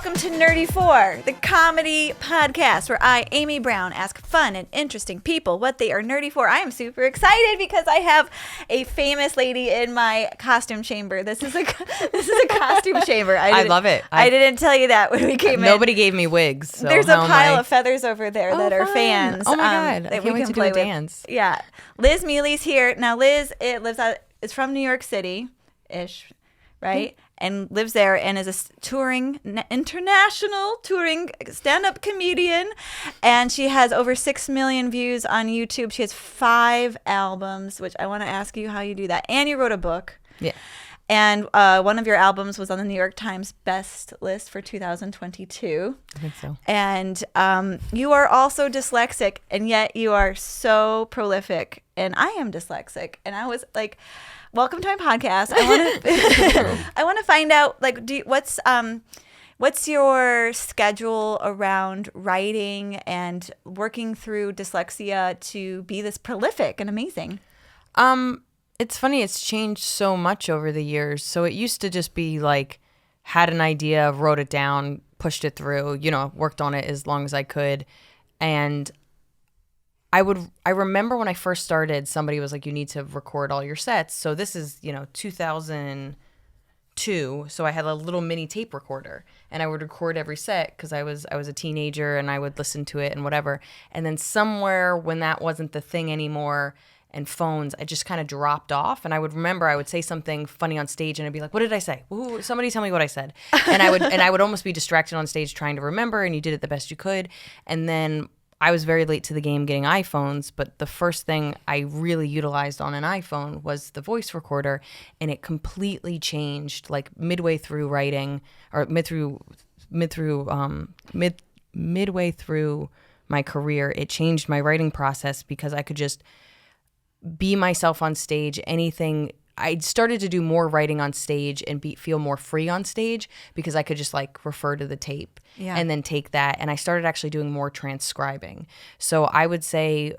welcome to Nerdy 4, the comedy podcast where I, Amy Brown, ask fun and interesting people what they are nerdy for. I am super excited because I have a famous lady in my costume chamber. This is a costume chamber. I love it. I didn't tell you that when we came in. Nobody gave me wigs. So there's a pile of feathers over there that are fun. fans. Oh my God. I that can't we wait can to play do a with. dance. Yeah. Liz Miele's here. Now, Liz, is from New York City-ish, right? Mm-hmm. And lives there and is a international touring stand-up comedian. And she has over 6 million views on YouTube. She has 5 albums, which I want to ask you how you do that. And you wrote a book. Yeah. And one of your albums was on the New York Times best list for 2022. I think so. And you are also dyslexic, and yet you are so prolific. And I am dyslexic. And I was like, welcome to my podcast. I want to find out, like, what's your schedule around writing and working through dyslexia to be this prolific and amazing? It's funny. It's changed so much over the years. So it used to just be like, had an idea, wrote it down, pushed it through, worked on it as long as I could. And I remember when I first started, somebody was like, you need to record all your sets. So this is, 2002. So I had a little mini tape recorder and I would record every set because I was a teenager and I would listen to it and whatever. And then somewhere when that wasn't the thing anymore, and phones, I just kind of dropped off. And I would say something funny on stage and I'd be like, what did I say? Ooh, somebody tell me what I said. And I would almost be distracted on stage trying to remember, and you did it the best you could. And then I was very late to the game getting iPhones, but the first thing I really utilized on an iPhone was the voice recorder, and it completely changed like midway through writing, or midway through my career. It changed my writing process because I could just be myself on stage. Anything, I started to do more writing on stage and feel more free on stage because I could just like refer to the tape and then take that. And I started actually doing more transcribing. So I would say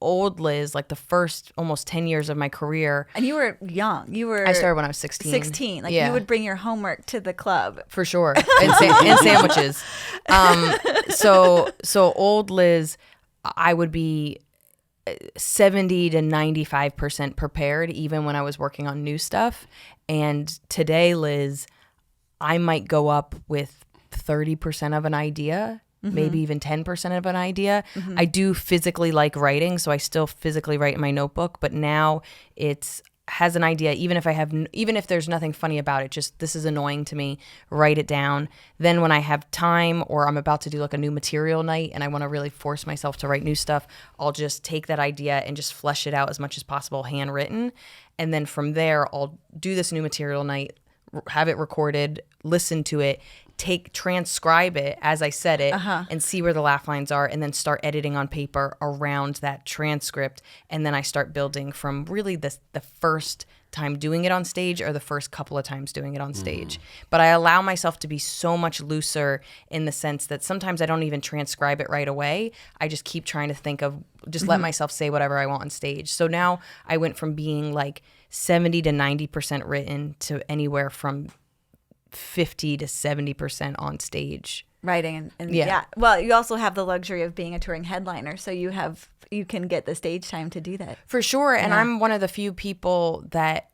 old Liz, like the first almost 10 years of my career. And you were young. I started when I was 16. 16. Like you would bring your homework to the club. For sure. And sandwiches. So old Liz, I would be 70 to 95% prepared even when I was working on new stuff. And today, Liz, I might go up with 30% of an idea, maybe even 10% of an idea. Mm-hmm. I do physically like writing, so I still physically write in my notebook, but now it's has an idea, even if there's nothing funny about it, just this is annoying to me, write it down. Then when I have time or I'm about to do like a new material night and I want to really force myself to write new stuff, I'll just take that idea and just flesh it out as much as possible, handwritten. And then from there, I'll do this new material night, have it recorded, listen to it, transcribe it as I said it, and see where the laugh lines are, and then start editing on paper around that transcript. And then I start building from really the first time doing it on stage or the first couple of times doing it on stage. But I allow myself to be so much looser in the sense that sometimes I don't even transcribe it right away. I just keep trying to think of, just let myself say whatever I want on stage. So now I went from being like 70 to 90% written to anywhere from 50 to 70% on stage writing. And yeah. Well, you also have the luxury of being a touring headliner, so you can get the stage time to do that. For sure. And I'm one of the few people that,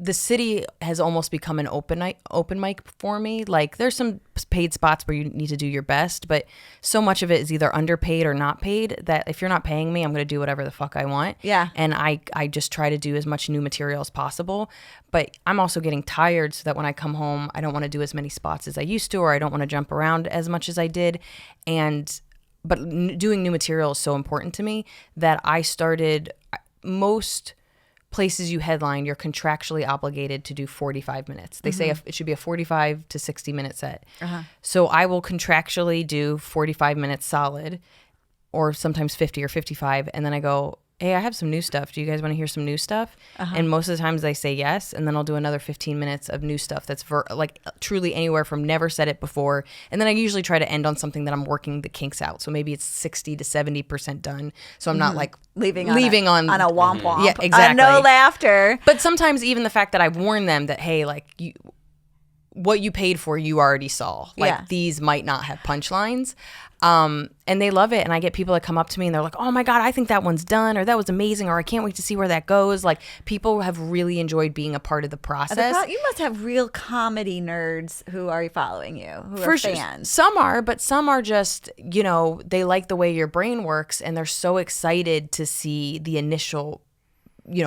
the city has almost become an open mic for me. Like there's some paid spots where you need to do your best, but so much of it is either underpaid or not paid that if you're not paying me, I'm going to do whatever the fuck I want. Yeah. And I just try to do as much new material as possible, but I'm also getting tired so that when I come home, I don't want to do as many spots as I used to, or I don't want to jump around as much as I did. But doing new material is so important to me that I started most places you headline, you're contractually obligated to do 45 minutes. They say it should be a 45 to 60 minute set. So I will contractually do 45 minutes solid, or sometimes 50 or 55. And then I go, hey, I have some new stuff. Do you guys want to hear some new stuff? And most of the times they say yes. And then I'll do another 15 minutes of new stuff that's like truly anywhere from never said it before. And then I usually try to end on something that I'm working the kinks out. So maybe it's 60 to 70% done. So I'm not like leaving on a womp womp. Yeah, exactly. No laughter. But sometimes even the fact that I warn them that, hey, like what you paid for, you already saw. Like these might not have punchlines. And they love it. And I get people that come up to me and they're like, oh my God, I think that one's done, or that was amazing, or I can't wait to see where that goes. Like, people have really enjoyed being a part of the process. You must have real comedy nerds who are following you, who are fans. Some are, but some are just, they like the way your brain works and they're so excited to see the initial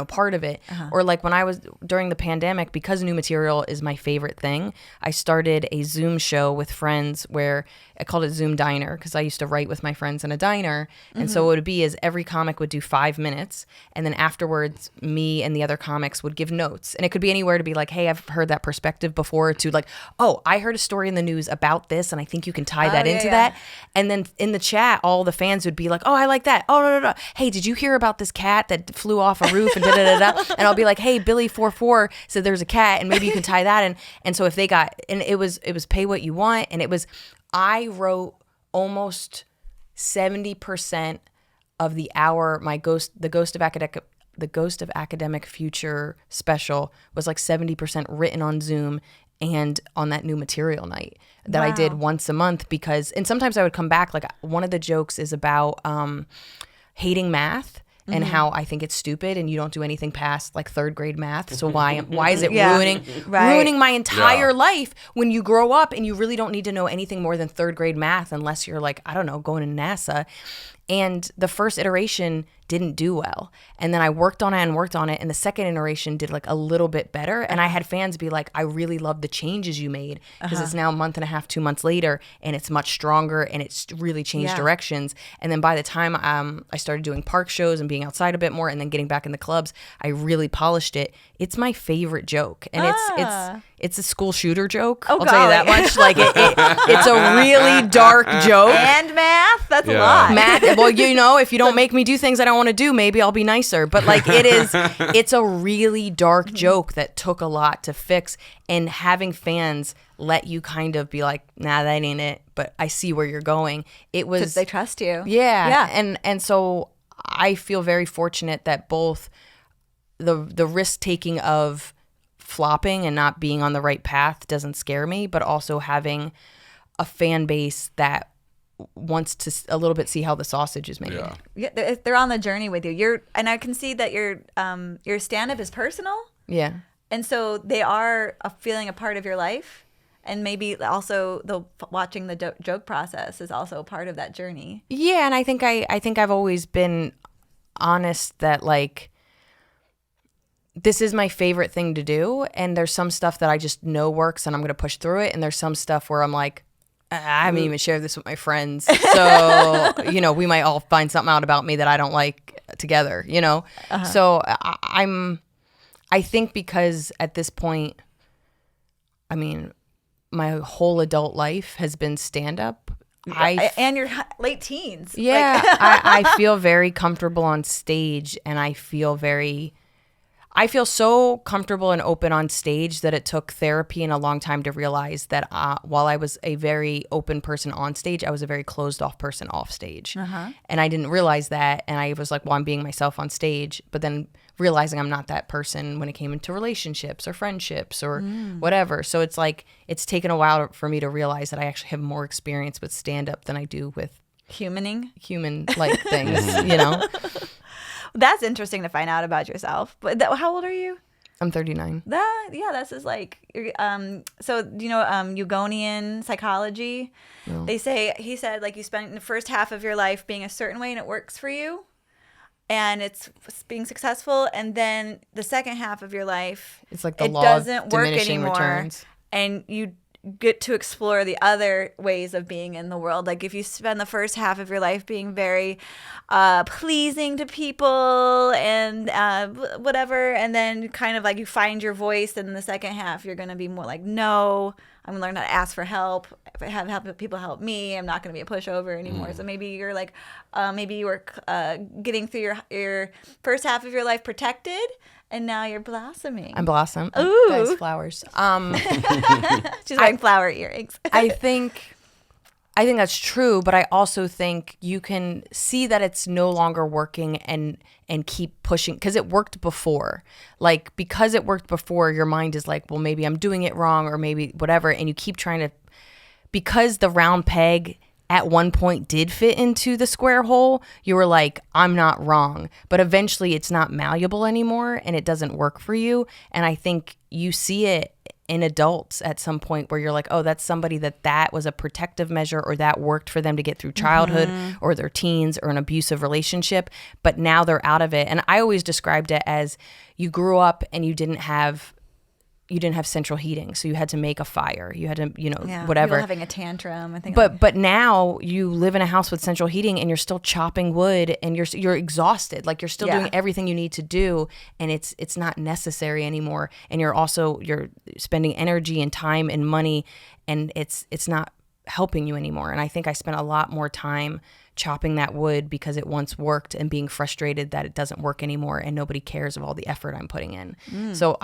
part of it. Or like when I was during the pandemic, because new material is my favorite thing, I started a Zoom show with friends where I called it Zoom Diner, because I used to write with my friends in a diner. And so what it would be is every comic would do 5 minutes, and then afterwards me and the other comics would give notes. And it could be anywhere to be like, hey, I've heard that perspective before, to like, oh, I heard a story in the news about this and I think you can tie that into that. And then in the chat, all the fans would be like, oh, I like that. Oh, no. Hey, did you hear about this cat that flew off a roof and da-da-da-da? And I'll be like, hey, Billy44 said there's a cat and maybe you can tie that in. And so if they got, and it was pay what you want. And it was, I wrote almost 70% of the hour, the Ghost of Academic Future special was like 70% written on Zoom and on that new material night that I did once a month, because, and sometimes I would come back, like one of the jokes is about hating math. And how I think it's stupid, and you don't do anything past like 3rd grade math. So why is it ruining my entire life when you grow up and you really don't need to know anything more than 3rd grade math unless you're like, I don't know, going to NASA. And the first iteration didn't do well. And then I worked on it, and the second iteration did like a little bit better. And I had fans be like, I really love the changes you made, because it's now a month and a half, 2 months later, and it's much stronger and it's really changed directions. And then by the time I started doing park shows and being outside a bit more and then getting back in the clubs, I really polished it. It's my favorite joke. And it's a school shooter joke. I'll tell you that much. Like it's a really dark joke. And math, that's a lot. Math, well, if you don't make me do things I don't want to do, maybe I'll be nicer. But like it's a really dark joke that took a lot to fix. And having fans let you kind of be like, nah, that ain't it, but I see where you're going. It was, 'cause they trust you. Yeah. And so I feel very fortunate that both the risk taking of flopping and not being on the right path doesn't scare me, but also having a fan base that wants to a little bit see how the sausage is made. Yeah, they're on the journey with you. And I can see that your stand-up is personal. Yeah. And so they are feeling a part of your life. And maybe also watching the joke process is also a part of that journey. Yeah, and I think I've always been honest that like this is my favorite thing to do, and there's some stuff that I just know works and I'm going to push through it, and there's some stuff where I'm like, I haven't even shared this with my friends, so we might all find something out about me that I don't like together, So I think because at this point, I mean, my whole adult life has been stand-up. And your late teens. Yeah, I feel very comfortable on stage, and I feel so comfortable and open on stage that it took therapy and a long time to realize that while I was a very open person on stage, I was a very closed off person off stage. And I didn't realize that. And I was like, well, I'm being myself on stage. But then realizing I'm not that person when it came into relationships or friendships or whatever. So it's like, it's taken a while for me to realize that I actually have more experience with stand-up than I do with human-like things, That's interesting to find out about yourself. But how old are you? I'm 39. This is like, so do you know Jungian psychology? No. He said like you spent the first half of your life being a certain way and it works for you, and it's being successful, and then the second half of your life, it's like it doesn't work anymore, returns. And you get to explore the other ways of being in the world. Like if you spend the first half of your life being very pleasing to people and whatever, and then kind of like you find your voice, and in the second half you're going to be more like, no, I'm going to learn how to ask for help. If I have people help me, I'm not going to be a pushover anymore. So maybe you're like, maybe you were getting through your first half of your life protected, and now you're blossoming. I'm blossom. Ooh. Guys, flowers. She's wearing flower earrings. I think I think that's true, but I also think you can see that it's no longer working and keep pushing because it worked before. Like, because it worked before, your mind is like, well, maybe I'm doing it wrong or maybe whatever. And you keep trying to, because the round peg at one point did fit into the square hole, you were like, I'm not wrong. But eventually it's not malleable anymore and it doesn't work for you. And I think you see it in adults at some point where you're like, oh, that's somebody that was a protective measure or that worked for them to get through childhood or their teens or an abusive relationship, but now they're out of it. And I always described it as you grew up and you didn't have central heating, so you had to make a fire. You had to, whatever. People having a tantrum. I think. But now you live in a house with central heating, and you're still chopping wood, and you're exhausted. Like, you're still doing everything you need to do, and it's not necessary anymore. And you're spending energy and time and money, and it's not helping you anymore. And I think I spent a lot more time chopping that wood because it once worked and being frustrated that it doesn't work anymore and nobody cares of all the effort I'm putting in. So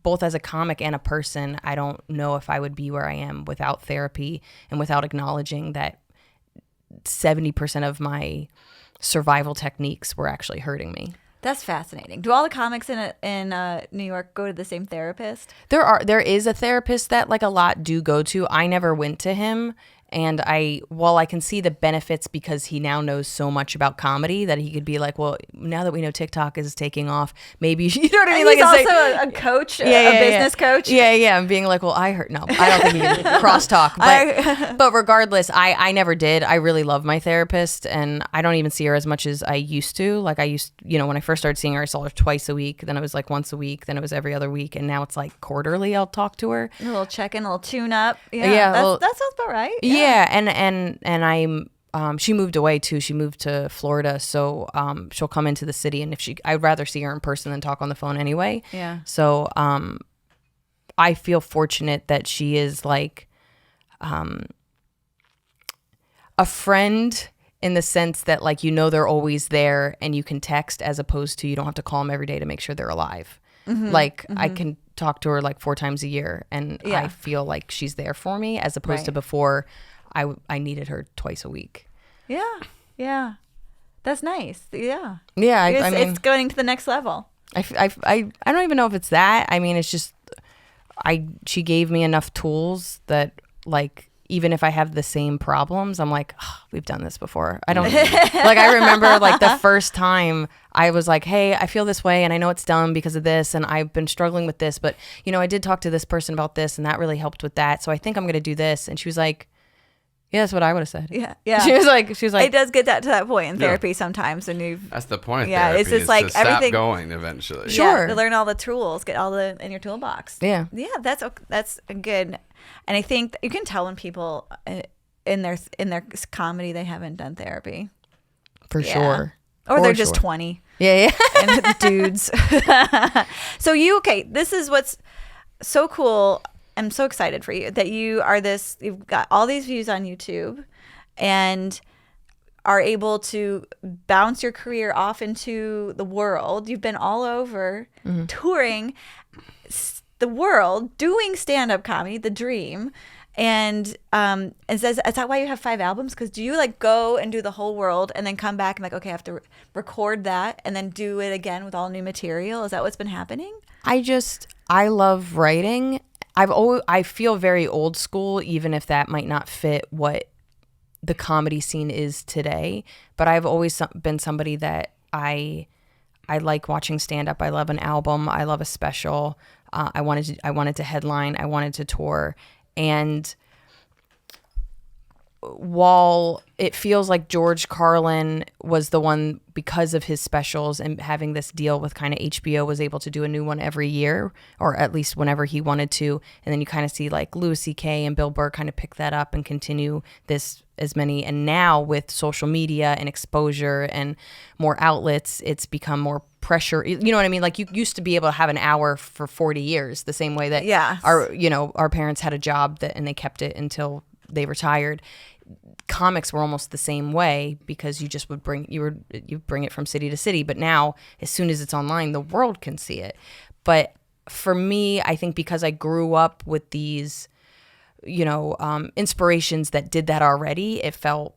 both as a comic and a person, I don't know if I would be where I am without therapy and without acknowledging that 70% of my survival techniques were actually hurting me. That's fascinating. Do all the comics in New York go to the same therapist? There is a therapist that like a lot do go to. I never went to him. And while I can see the benefits because he now knows so much about comedy that he could be like, well, now that we know TikTok is taking off, maybe, you know what I mean? And he's also a coach, a business coach. Yeah. I'm being like, well, I don't think he can crosstalk. But regardless, I never did. I really love my therapist and I don't even see her as much as I used to. Like when I first started seeing her, I saw her twice a week. Then it was like once a week. Then it was every other week. And now it's like quarterly I'll talk to her. A little check-in, a little tune-up. Yeah, that sounds about right. Yeah, and I'm she moved away too. She moved to Florida, so she'll come into the city, and I'd rather see her in person than talk on the phone anyway. Yeah. So I feel fortunate that she is like a friend in the sense that like they're always there and you can text as opposed to you don't have to call them every day to make sure they're alive. I can talk to her like 4 times a year and I feel like she's there for me as opposed to before I needed her twice a week. Yeah. That's nice. Yeah. Yeah. I mean, it's going to the next level. I don't even know if it's that. I mean, it's just, she gave me enough tools that like, even if I have the same problems, I'm like, oh, we've done this before. I don't like, I remember like the first time I was like, hey, I feel this way and I know it's dumb because of this. And I've been struggling with this, but I did talk to this person about this and that really helped with that. So I think I'm going to do this. And she was like, yeah, that's what I would have said. Yeah. She was like, it does get to that point in therapy sometimes when that's the point of therapy. It's just like to everything stop going eventually. Sure. To learn all the tools, get all in your toolbox. Yeah. That's a good. And I think you can tell when people in their comedy they haven't done therapy. For sure. Or they're just 20. Yeah. And dudes. So this is what's so cool. I'm so excited for you that you've got all these views on YouTube and are able to bounce your career off into the world. You've been all over touring the world, doing stand-up comedy, the dream. And is that why you have 5 albums? Because do you like go and do the whole world and then come back and like, okay, I have to record that and then do it again with all new material? Is that what's been happening? I love writing. I feel very old school, even if that might not fit what the comedy scene is today. But I've always been somebody that I like watching stand up. I love an album. I love a special. I wanted to headline. I wanted to tour. And while it feels like George Carlin was the one, because of his specials and having this deal with kind of HBO, was able to do a new one every year, or at least whenever he wanted to. And then you kind of see like Louis C.K. and Bill Burr kind of pick that up and continue this as many. And now with social media and exposure and more outlets, it's become more pressure. You know what I mean? Like you used to be able to have an hour for 40 years, the same way that our parents had a job and they kept it until they retired. Comics were almost the same way because you just would bring it from city to city. But now, as soon as it's online, the world can see it. But for me, I think because I grew up with these inspirations that did that already. It felt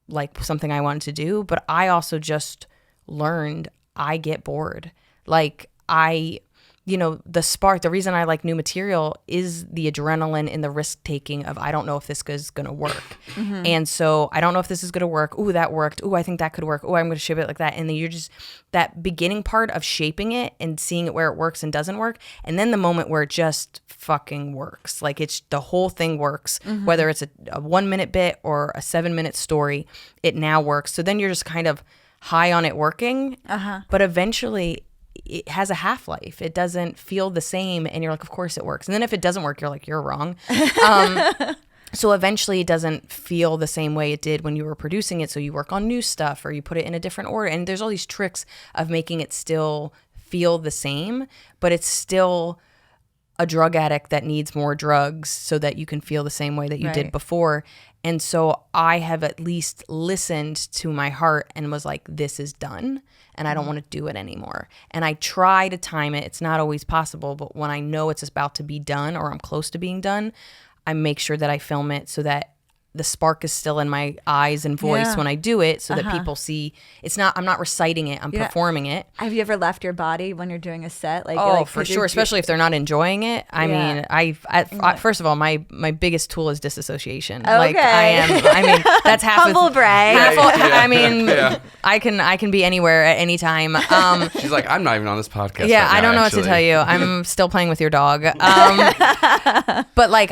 like something I wanted to do, but I also just learned I get bored. Like the spark, the reason I like new material is the adrenaline and the risk taking of, I don't know if this is going to work. Mm-hmm. And so I don't know if this is going to work. Ooh, that worked. Ooh, I think that could work. Ooh, I'm going to shape it like that. And then you're just that beginning part of shaping it and seeing it where it works and doesn't work. And then the moment where it just fucking works. Like it's the whole thing works, whether it's a 1 minute bit or a 7 minute story, it now works. So then you're just kind of high on it working, but eventually it has a half-life. It doesn't feel the same, and you're like, of course it works. And then if it doesn't work, you're like, you're wrong. So eventually it doesn't feel the same way it did when you were producing it, so you work on new stuff or you put it in a different order, and there's all these tricks of making it still feel the same, but it's still a drug addict that needs more drugs so that you can feel the same way that you did before. And so I have at least listened to my heart and was like, this is done and I don't want to do it anymore. And I try to time it. It's not always possible, but when I know it's about to be done or I'm close to being done, I make sure that I film it so that the spark is still in my eyes and voice when I do it, so that people see I'm not reciting it, I'm performing it. Have you ever left your body when you're doing a set? For sure, especially if they're not enjoying it. I mean, I first of all, my biggest tool is disassociation. Okay. Like that's half humble brag. I mean, I can be anywhere at any time. She's like, I'm not even on this podcast. Yeah, right now, I don't know actually. what to tell you. I'm still playing with your dog. But like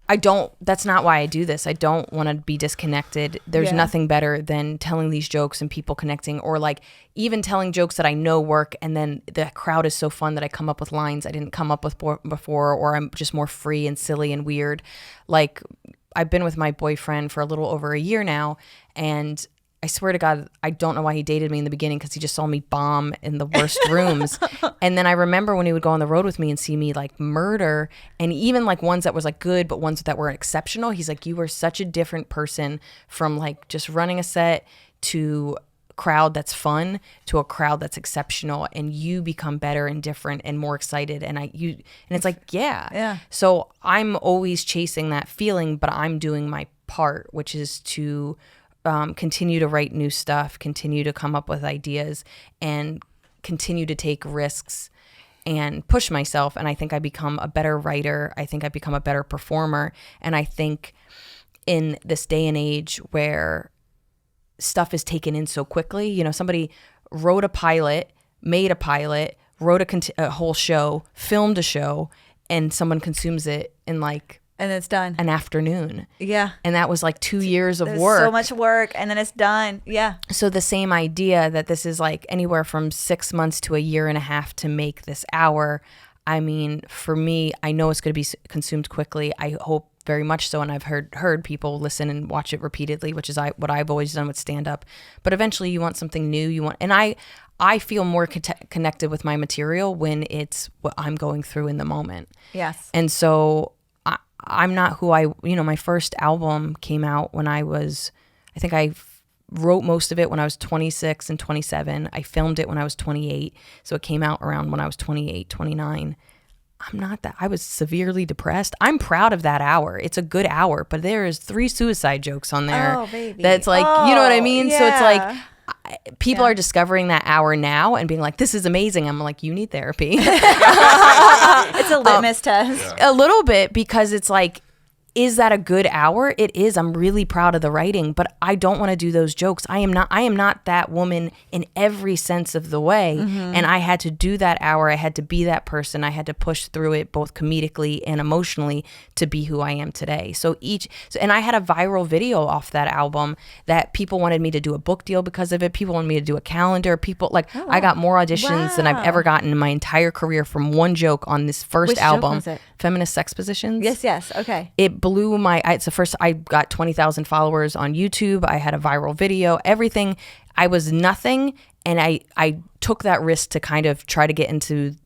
I don't, that's not why I do this. I don't want to be disconnected. There's nothing better than telling these jokes and people connecting, or like even telling jokes that I know work, and then the crowd is so fun that I come up with lines I didn't come up with before, or I'm just more free and silly and weird. Like I've been with my boyfriend for a little over a year now, and I swear to God, I don't know why he dated me in the beginning, because he just saw me bomb in the worst rooms. And then I remember when he would go on the road with me and see me like murder, and even like ones that was like good, but ones that were exceptional. He's like, you were such a different person from like just running a set to a crowd that's fun to a crowd that's exceptional, and you become better and different and more excited. And it's like, yeah. So I'm always chasing that feeling, but I'm doing my part, which is to continue to write new stuff, continue to come up with ideas, and continue to take risks and push myself. And I think I become a better writer. I think I become a better performer. And I think in this day and age where stuff is taken in so quickly, somebody wrote a pilot, made a pilot, wrote a whole show, filmed a show, and someone consumes it in like and it's done. An afternoon. Yeah. And that was like 2 years of There's work. So much work, and then it's done. Yeah. So the same idea that this is like anywhere from 6 months to a year and a half to make this hour. I mean, for me, I know it's going to be consumed quickly. I hope very much so. And I've heard people listen and watch it repeatedly, which is what I've always done with stand-up. But eventually you want something new. And I feel more connected with my material when it's what I'm going through in the moment. Yes. And so I'm not who my first album came out when I think I wrote most of it when I was 26 and 27. I filmed it when I was 28. So it came out around when I was 28, 29. I'm not that. I was severely depressed. I'm proud of that hour. It's a good hour, but there is 3 suicide jokes on there. Oh, baby. That's like, you know what I mean? Yeah. So it's like, people are discovering that hour now and being like, this is amazing. I'm like, you need therapy. It's a litmus test. A little bit, because it's like, is that a good hour? It is. I'm really proud of the writing, but I don't want to do those jokes. I am not that woman in every sense of the way. Mm-hmm. And I had to do that hour. I had to be that person. I had to push through it both comedically and emotionally to be who I am today. And I had a viral video off that album that people wanted me to do a book deal because of it. People wanted me to do a calendar. I got more auditions than I've ever gotten in my entire career from one joke on this first Which album. joke was it? Feminist Sex Positions. Yes. Okay. It blew it's the first. I got 20,000 followers on YouTube. I had a viral video, everything. I was nothing, and I took that risk to kind of try to get into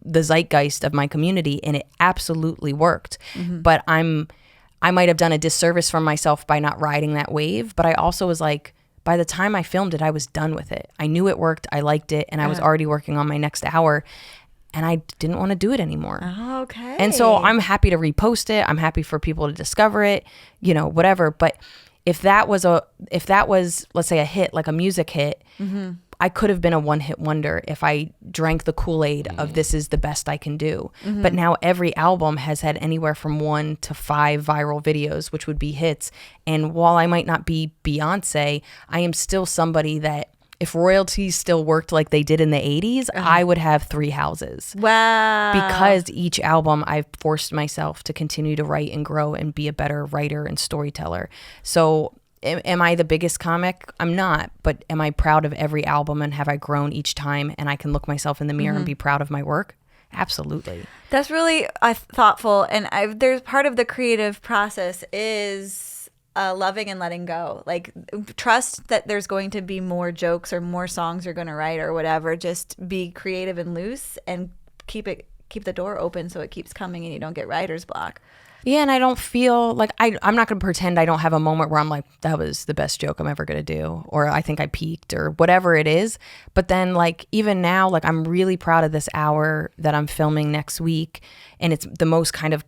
the zeitgeist of my community, and it absolutely worked. Mm-hmm. But I might have done a disservice for myself by not riding that wave, but I also was like, by the time I filmed it, I was done with it. I knew it worked, I liked it, and I was already working on my next hour. and I didn't want to do it anymore. Okay. And so I'm happy to repost it. I'm happy for people to discover it, whatever. But if that was, let's say, a hit, like a music hit, I could have been a one-hit wonder if I drank the Kool-Aid of this is the best I can do. But now every album has had anywhere from 1 to 5 viral videos, which would be hits. And while I might not be Beyonce, I am still somebody that if royalties still worked like they did in the 80s, I would have 3 houses. Wow. Because each album I've forced myself to continue to write and grow and be a better writer and storyteller. So am I the biggest comic? I'm not, but am I proud of every album and have I grown each time and I can look myself in the mirror and be proud of my work? Absolutely. That's really thoughtful. And there's part of the creative process is loving and letting go. Like, trust that there's going to be more jokes or more songs you're going to write or whatever. Just be creative and loose and keep the door open so it keeps coming and you don't get writer's block. Yeah, and I don't feel like I'm not going to pretend I don't have a moment where I'm like, that was the best joke I'm ever going to do, or I think I peaked, or whatever it is. But then, like, even now, like, I'm really proud of this hour that I'm filming next week, and it's the most kind of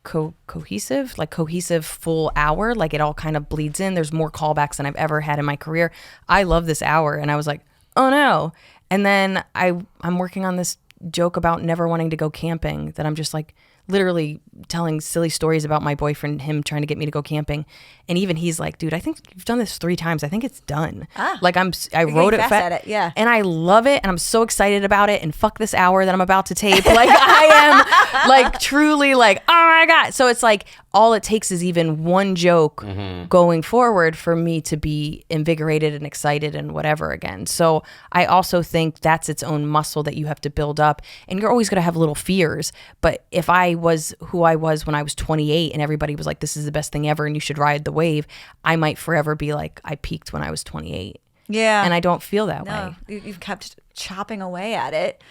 cohesive full hour. Like, it all kind of bleeds in. There's more callbacks than I've ever had in my career. I love this hour, and I was like, oh no. And then I'm working on this joke about never wanting to go camping that I'm just like literally telling silly stories about my boyfriend, him trying to get me to go camping. And even he's like, dude, I think you've done this 3 times. I think it's done. Like I wrote it fast at it, yeah. And I love it. And I'm so excited about it. And fuck this hour that I'm about to tape. Like I am like truly like, oh my God. So it's like all it takes is even one joke going forward for me to be invigorated and excited and whatever again. So I also think that's its own muscle that you have to build up. And you're always going to have little fears. But if I was who I was when I was 28 and everybody was like, this is the best thing ever and you should ride the wave, I might forever be like, I peaked when I was 28. Yeah. And I don't feel that way. You've kept chopping away at it.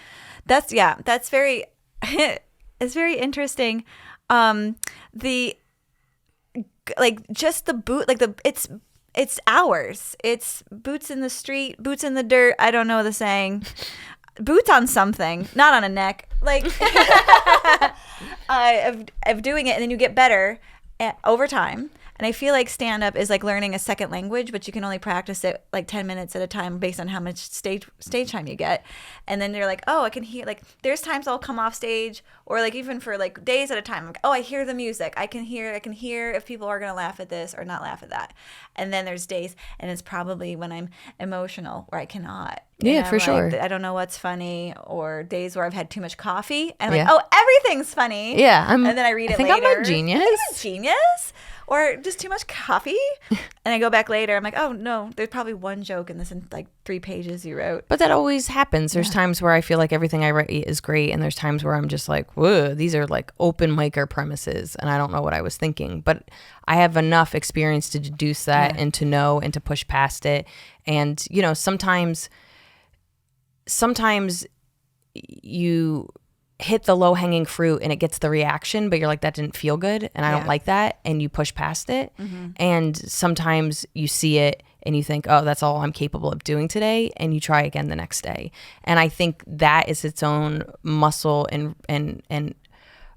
That's very, it's very interesting. It's hours. It's boots in the street, boots in the dirt. I don't know the saying. Boots on something, not on a neck. Like of doing it, and then you get better over time. And I feel like stand-up is like learning a second language, but you can only practice it like 10 minutes at a time based on how much stage time you get. And then you're like, oh, I can hear, like, there's times I'll come off stage or like even for like days at a time. Like, oh, I hear the music. I can hear if people are going to laugh at this or not laugh at that. And then there's days, and it's probably when I'm emotional where I cannot. Yeah, for sure. I don't know what's funny, or days where I've had too much coffee. And I'm like, oh, everything's funny. Yeah. And then I read it later. I'm a genius. I'm a genius. Or just too much coffee. And I go back later. I'm like, oh, no, there's probably one joke in this in like 3 pages you wrote. But that always happens. There's times where I feel like everything I write is great. And there's times where I'm just like, whoa, these are like open micer premises. And I don't know what I was thinking. But I have enough experience to deduce that and to know and to push past it. And, you know, sometimes you hit the low-hanging fruit and it gets the reaction, but you're like, that didn't feel good and I don't like that, and you push past it. And sometimes you see it and you think, oh, that's all I'm capable of doing today, and you try again the next day. And I think that is its own muscle and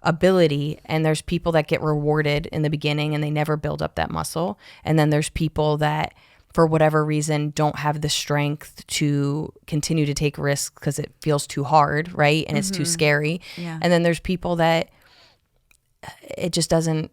ability. And there's people that get rewarded in the beginning and they never build up that muscle, and then there's people that for whatever reason don't have the strength to continue to take risks because it feels too hard, right? And it's too scary. Yeah. And then there's people that it just doesn't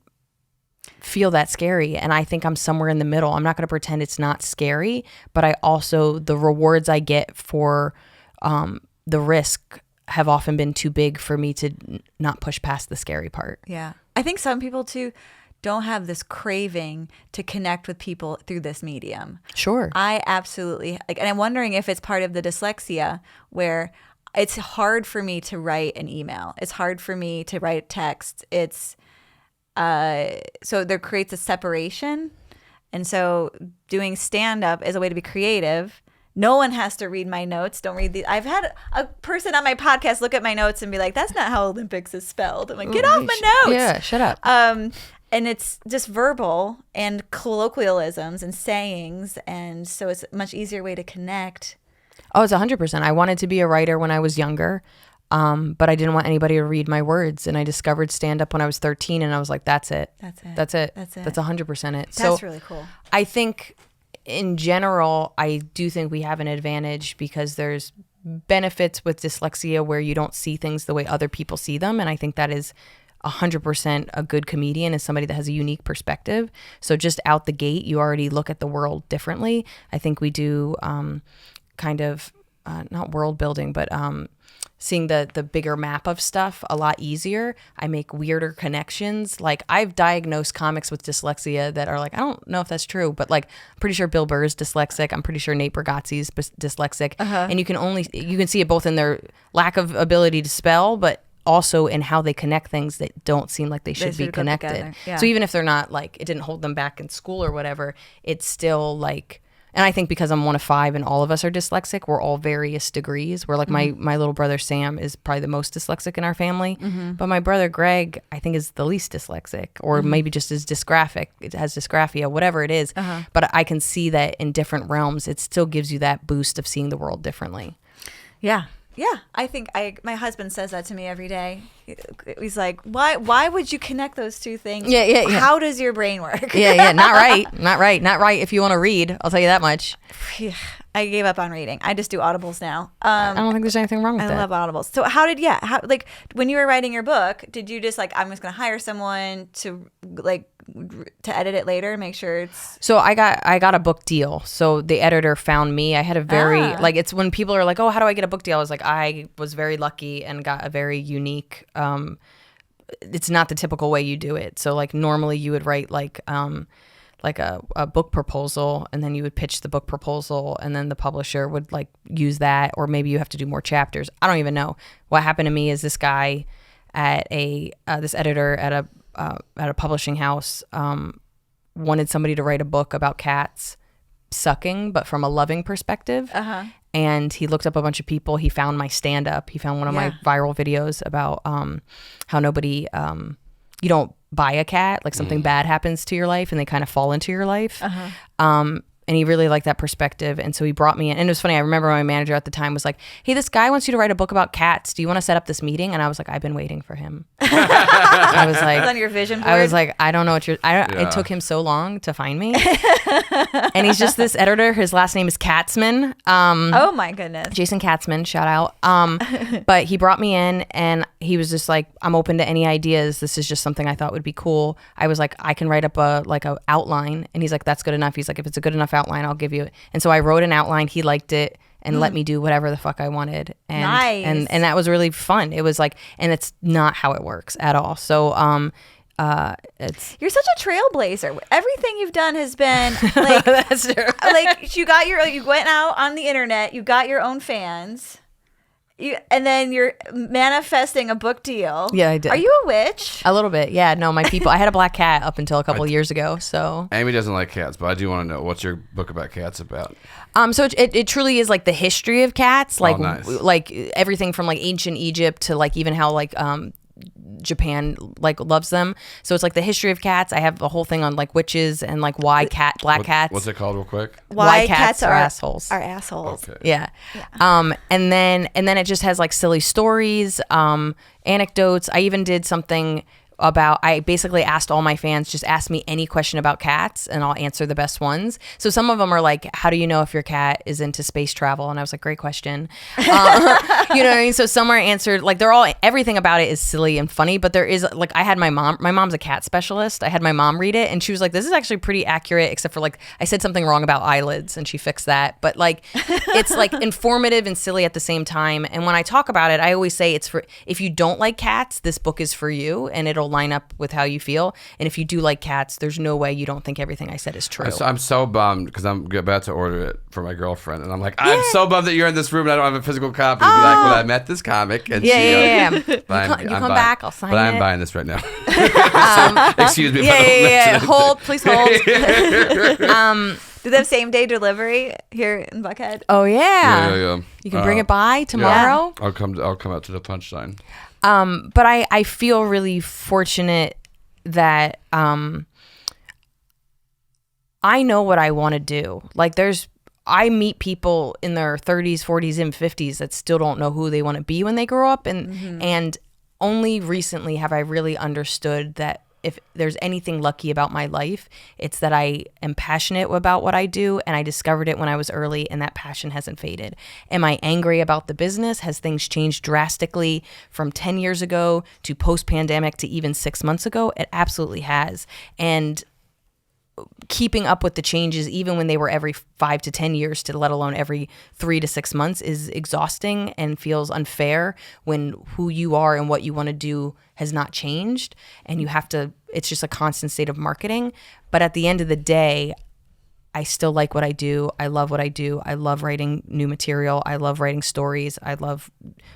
feel that scary. And I think I'm somewhere in the middle. I'm not going to pretend it's not scary, but I also, the rewards I get for the risk have often been too big for me to not push past the scary part. Yeah. I think some people too don't have this craving to connect with people through this medium. Sure. I absolutely, like, and I'm wondering if it's part of the dyslexia where it's hard for me to write an email. It's hard for me to write text. It's, so there creates a separation. And so doing stand-up is a way to be creative. No one has to read my notes. Don't read these. I've had a person on my podcast look at my notes and be like, that's not how Olympics is spelled. I'm like, get off my notes. Yeah, shut up. And it's just verbal and colloquialisms and sayings. And so it's a much easier way to connect. Oh, it's 100%. I wanted to be a writer when I was younger. But I didn't want anybody to read my words. And I discovered stand-up when I was 13, and I was like, that's it. That's it. That's it. That's it. That's 100% it. That's really cool. I think in general, I do think we have an advantage because there's benefits with dyslexia where you don't see things the way other people see them. And I think that is 100% a good comedian is somebody that has a unique perspective. So just out the gate, you already look at the world differently. I think we do kind of not world building, but seeing the bigger map of stuff a lot easier. I make weirder connections. Like I've diagnosed comics with dyslexia that are like, I don't know if that's true, but like I'm pretty sure Bill Burr is dyslexic. I'm pretty sure Nate Bargatze's dyslexic. And you can see it both in their lack of ability to spell, but also in how they connect things that don't seem like they should be connected. Yeah. So even if they're not like, it didn't hold them back in school or whatever, it's still like, and I think because I'm one of 5 and all of us are dyslexic, we're all various degrees. We're like my little brother Sam is probably the most dyslexic in our family. But my brother Greg, I think, is the least dyslexic, or maybe just as dysgraphic. It has dysgraphia, whatever it is. But I can see that in different realms, it still gives you that boost of seeing the world differently. Yeah. Yeah, I think my husband says that to me every day. He's like, why would you connect those two things? Yeah. How does your brain work? Yeah. Not right. If you want to read, I'll tell you that much. I gave up on reading. I just do audibles now. I don't think there's anything wrong with that. I love audibles. So like when you were writing your book, did you just like, I'm just going to hire someone to edit it later and make sure it's... So I got a book deal. So the editor found me. I had a very, like, it's when people are like, oh, how do I get a book deal? I was like, I was very lucky and got a very unique, it's not the typical way you do it. So like normally you would write like a book proposal, and then you would pitch the book proposal, and then the publisher would like use that, or maybe you have to do more chapters. I don't even know. What happened to me is this guy at this editor at a publishing house wanted somebody to write a book about cats sucking, but from a loving perspective. And he looked up a bunch of people. He found my stand-up. He found one of my viral videos about how nobody, you don't buy a cat, like something bad happens to your life and they kind of fall into your life. And he really liked that perspective. And so he brought me in. And it was funny. I remember my manager at the time was like, hey, this guy wants you to write a book about cats. Do you want to set up this meeting? And I was like, I've been waiting for him. I was like, it's on your vision board? I was like, I don't know what it took him so long to find me. And he's just this editor. His last name is Katzman. Oh my goodness. Jason Katzman, shout out. But he brought me in and he was just like, I'm open to any ideas. This is just something I thought would be cool. I was like, I can write up a outline. And he's like, that's good enough. He's like, if it's a good enough outline, I'll give you it. And so I wrote an outline. He liked it and let me do whatever the fuck I wanted. And, nice. And that was really fun. It was like, and it's not how it works at all. So, you're such a trailblazer. Everything you've done has been like, that's true. Like you went out on the internet, you got your own fans. And then you're manifesting a book deal. Yeah, I did. Are you a witch? A little bit. Yeah, no, my people. I had a black cat up until a couple of years ago. So Amy doesn't like cats, but I do want to know, what's your book about cats about? So it truly is like the history of cats, like nice. Like everything from like ancient Egypt to like even how like Japan like loves them. So it's like the history of cats. I have a whole thing on like witches and like why black cats. What's it called real quick? Why cats are assholes. Are assholes. Okay. Yeah. And then it just has like silly stories, anecdotes. I even did something about, I basically asked all my fans, just ask me any question about cats and I'll answer the best ones. So some of them are like, how do you know if your cat is into space travel? And I was like, great question. You know what I mean? So some are answered, like everything about it is silly and funny, but there is like, I had my mom's a cat specialist. I had my mom read it and she was like, this is actually pretty accurate, except for like, I said something wrong about eyelids and she fixed that. But like, it's like informative and silly at the same time. And when I talk about it, I always say it's for, if you don't like cats, this book is for you and it'll line up with how you feel. And if you do like cats, there's no way you don't think everything I said is true. I'm so bummed because I'm about to order it for my girlfriend, and I'm like, I'm so bummed that you're in this room and I don't have a physical copy. Be like, well, I met this comic, and You come back, I'll sign it. But I'm buying this right now. So, excuse me. Hold, please hold. Do they have same day delivery here in Buckhead? Oh yeah. Yeah. You can bring it by tomorrow. Yeah. I'll come out to the punchline. But I feel really fortunate that I know what I want to do. Like I meet people in their 30s, 40s, and 50s that still don't know who they want to be when they grow up. And only recently have I really understood that if there's anything lucky about my life, it's that I am passionate about what I do, and I discovered it when I was early, and that passion hasn't faded. Am I angry about the business? Has things changed drastically from 10 years ago to post-pandemic to even 6 months ago? It absolutely has. And keeping up with the changes, even when they were every 5 to 10 years, to let alone every 3 to 6 months, is exhausting and feels unfair when who you are and what you want to do has not changed. And you have to, it's just a constant state of marketing. But at the end of the day, I still like what I do. I love what I do. I love writing new material. I love writing stories. I love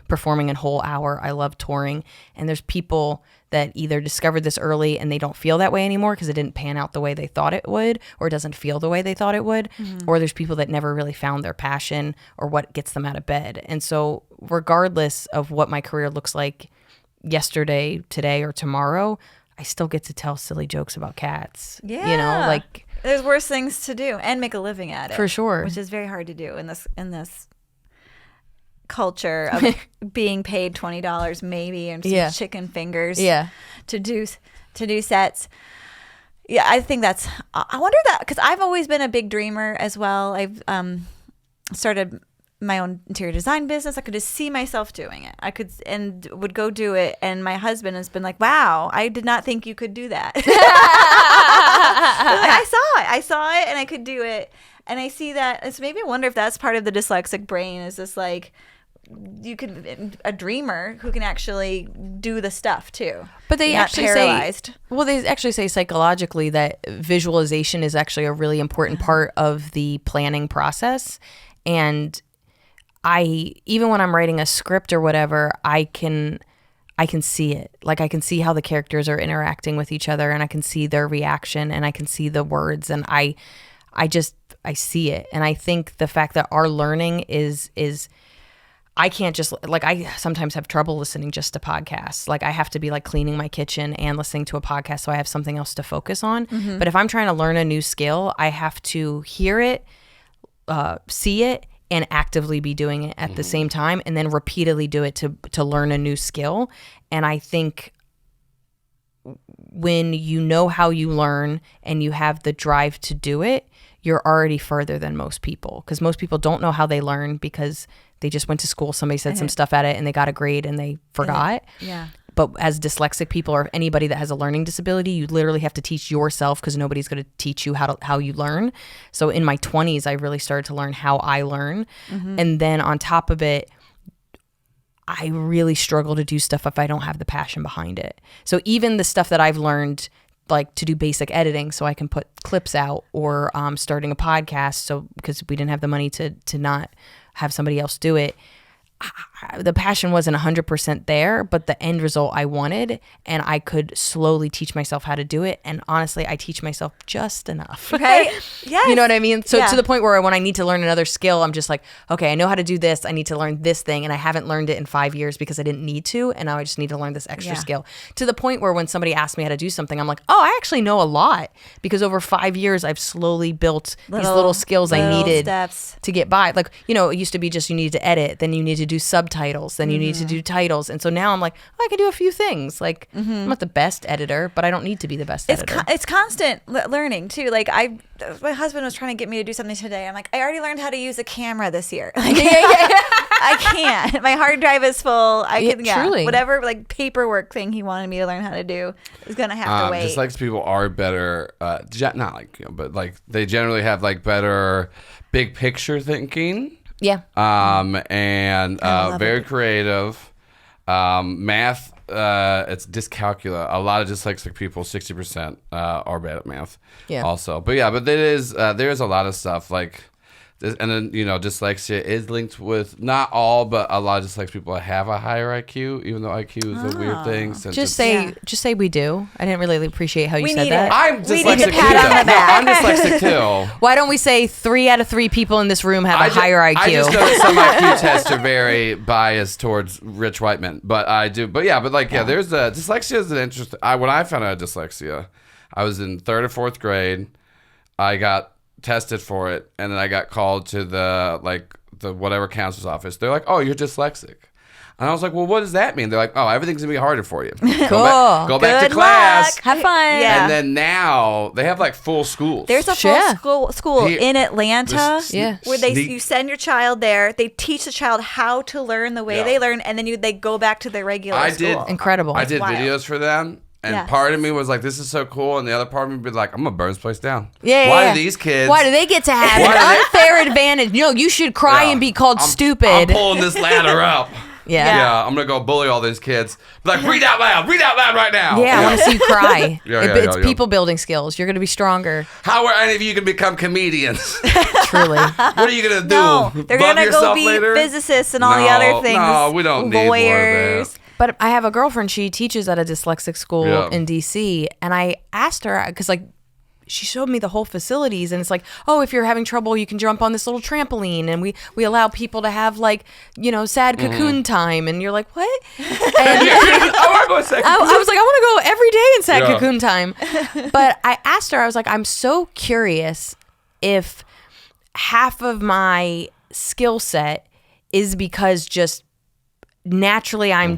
performing a whole hour. I love touring. And there's people that either discovered this early and they don't feel that way anymore because it didn't pan out the way they thought it would, or it doesn't feel the way they thought it would. Or there's people that never really found their passion or what gets them out of bed. And so regardless of what my career looks like yesterday, today, or tomorrow, I still get to tell silly jokes about cats. Yeah. You know, like, there's worse things to do and make a living at it. For sure. Which is very hard to do in this culture of being paid $20 maybe and some chicken fingers to do sets. Yeah, I think that's, I wonder that, because I've always been a big dreamer as well. I've started my own interior design business. I could just see myself doing it. I could, and would go do it. And my husband has been like, wow, I did not think you could do that. I saw it and I could do it. And I see that. It's maybe I wonder if that's part of the dyslexic brain, is this like, you can, a dreamer who can actually do the stuff too. But they actually paralyzed. They actually say psychologically that visualization is actually a really important part of the planning process. And even when I'm writing a script or whatever, I can see it. Like, I can see how the characters are interacting with each other, and I can see their reaction, and I can see the words, and I see it. And I think the fact that our learning is I can't just, like, I sometimes have trouble listening just to podcasts. Like, I have to be like cleaning my kitchen and listening to a podcast so I have something else to focus on. But if I'm trying to learn a new skill, I have to hear it, see it, and actively be doing it at the same time, and then repeatedly do it to learn a new skill. And I think when you know how you learn and you have the drive to do it, you're already further than most people, because most people don't know how they learn because they just went to school, somebody said some stuff at it, and they got a grade and they forgot. Yeah. But as dyslexic people, or anybody that has a learning disability, you literally have to teach yourself, because nobody's going to teach you how you learn. So in my 20s, I really started to learn how I learn. And then on top of it, I really struggle to do stuff if I don't have the passion behind it. So even the stuff that I've learned, like to do basic editing so I can put clips out, or starting a podcast, so because we didn't have the money to not have somebody else do it, the passion wasn't 100% there, but the end result I wanted, and I could slowly teach myself how to do it. And honestly, I teach myself just enough. Right? Yes. You know what I mean? So to the point where when I need to learn another skill, I'm just like, okay, I know how to do this. I need to learn this thing. And I haven't learned it in 5 years because I didn't need to. And now I just need to learn this extra skill. To the point where when somebody asks me how to do something, I'm like, oh, I actually know a lot, because over 5 years, I've slowly built these little skills I needed to get by. Like, you know, it used to be just you needed to edit, then you need to do subtitles, then you need to do titles. And so now I'm like, oh, I can do a few things. Like, I'm not the best editor, but I don't need to be the best editor. It's constant learning too. Like, my husband was trying to get me to do something today. I'm like, I already learned how to use a camera this year. Like, I can't. My hard drive is full. Truly. Whatever like paperwork thing he wanted me to learn how to do is gonna have to wait. Dyslexic people are better, not like, you know, but like they generally have like better big picture thinking. Yeah. And very creative. Math, it's dyscalculia. A lot of dyslexic people, 60%, are bad at math. Yeah. Also, but there's a lot of stuff like this, and then, you know, dyslexia is linked with not all, but a lot of dyslexic people have a higher IQ, even though IQ is a weird thing. Just say we do. I didn't really appreciate how you said that. I'm dyslexic need to pat on the back. I'm dyslexic too. Why don't we say 3 out of 3 people in this room have a higher IQ? I just know that some IQ tests are very biased towards rich white men, but I do. But there's dyslexia is an interesting. When I found out dyslexia, I was in 3rd or 4th grade. I got tested for it, and then I got called to the whatever counselor's office. They're like, "Oh, you're dyslexic." And I was like, well, what does that mean? They're like, oh, everything's going to be harder for you. Cool. Go back to class. Have fun. Yeah. And then now they have like full schools. There's a full school in Atlanta where you send your child there. They teach the child how to learn the way they learn, and then they go back to their regular school. Incredible. I did videos for them. And part of me was like, this is so cool. And the other part of me would be like, I'm going to burn this place down. Why do these kids? Why do they get to have an unfair advantage? No, you should cry and be called stupid. I'm pulling this ladder up. Yeah, I'm going to go bully all these kids. Be like, read out loud right now. Yeah, I want to see you cry. It's people building skills. You're going to be stronger. How are any of you going to become comedians? Truly. What are you going to do? No, they're going to go be later? physicists and all the other things. No, we don't need more of that. But I have a girlfriend, she teaches at a dyslexic school in DC, and I asked her, because she showed me the whole facilities, and it's like, oh, if you're having trouble, you can jump on this little trampoline, and we allow people to have sad cocoon time, and you're like, what? And I was like, I was like, I want to go every day in sad cocoon time. But I asked her, I was like, I'm so curious if half of my skill set is because just naturally I'm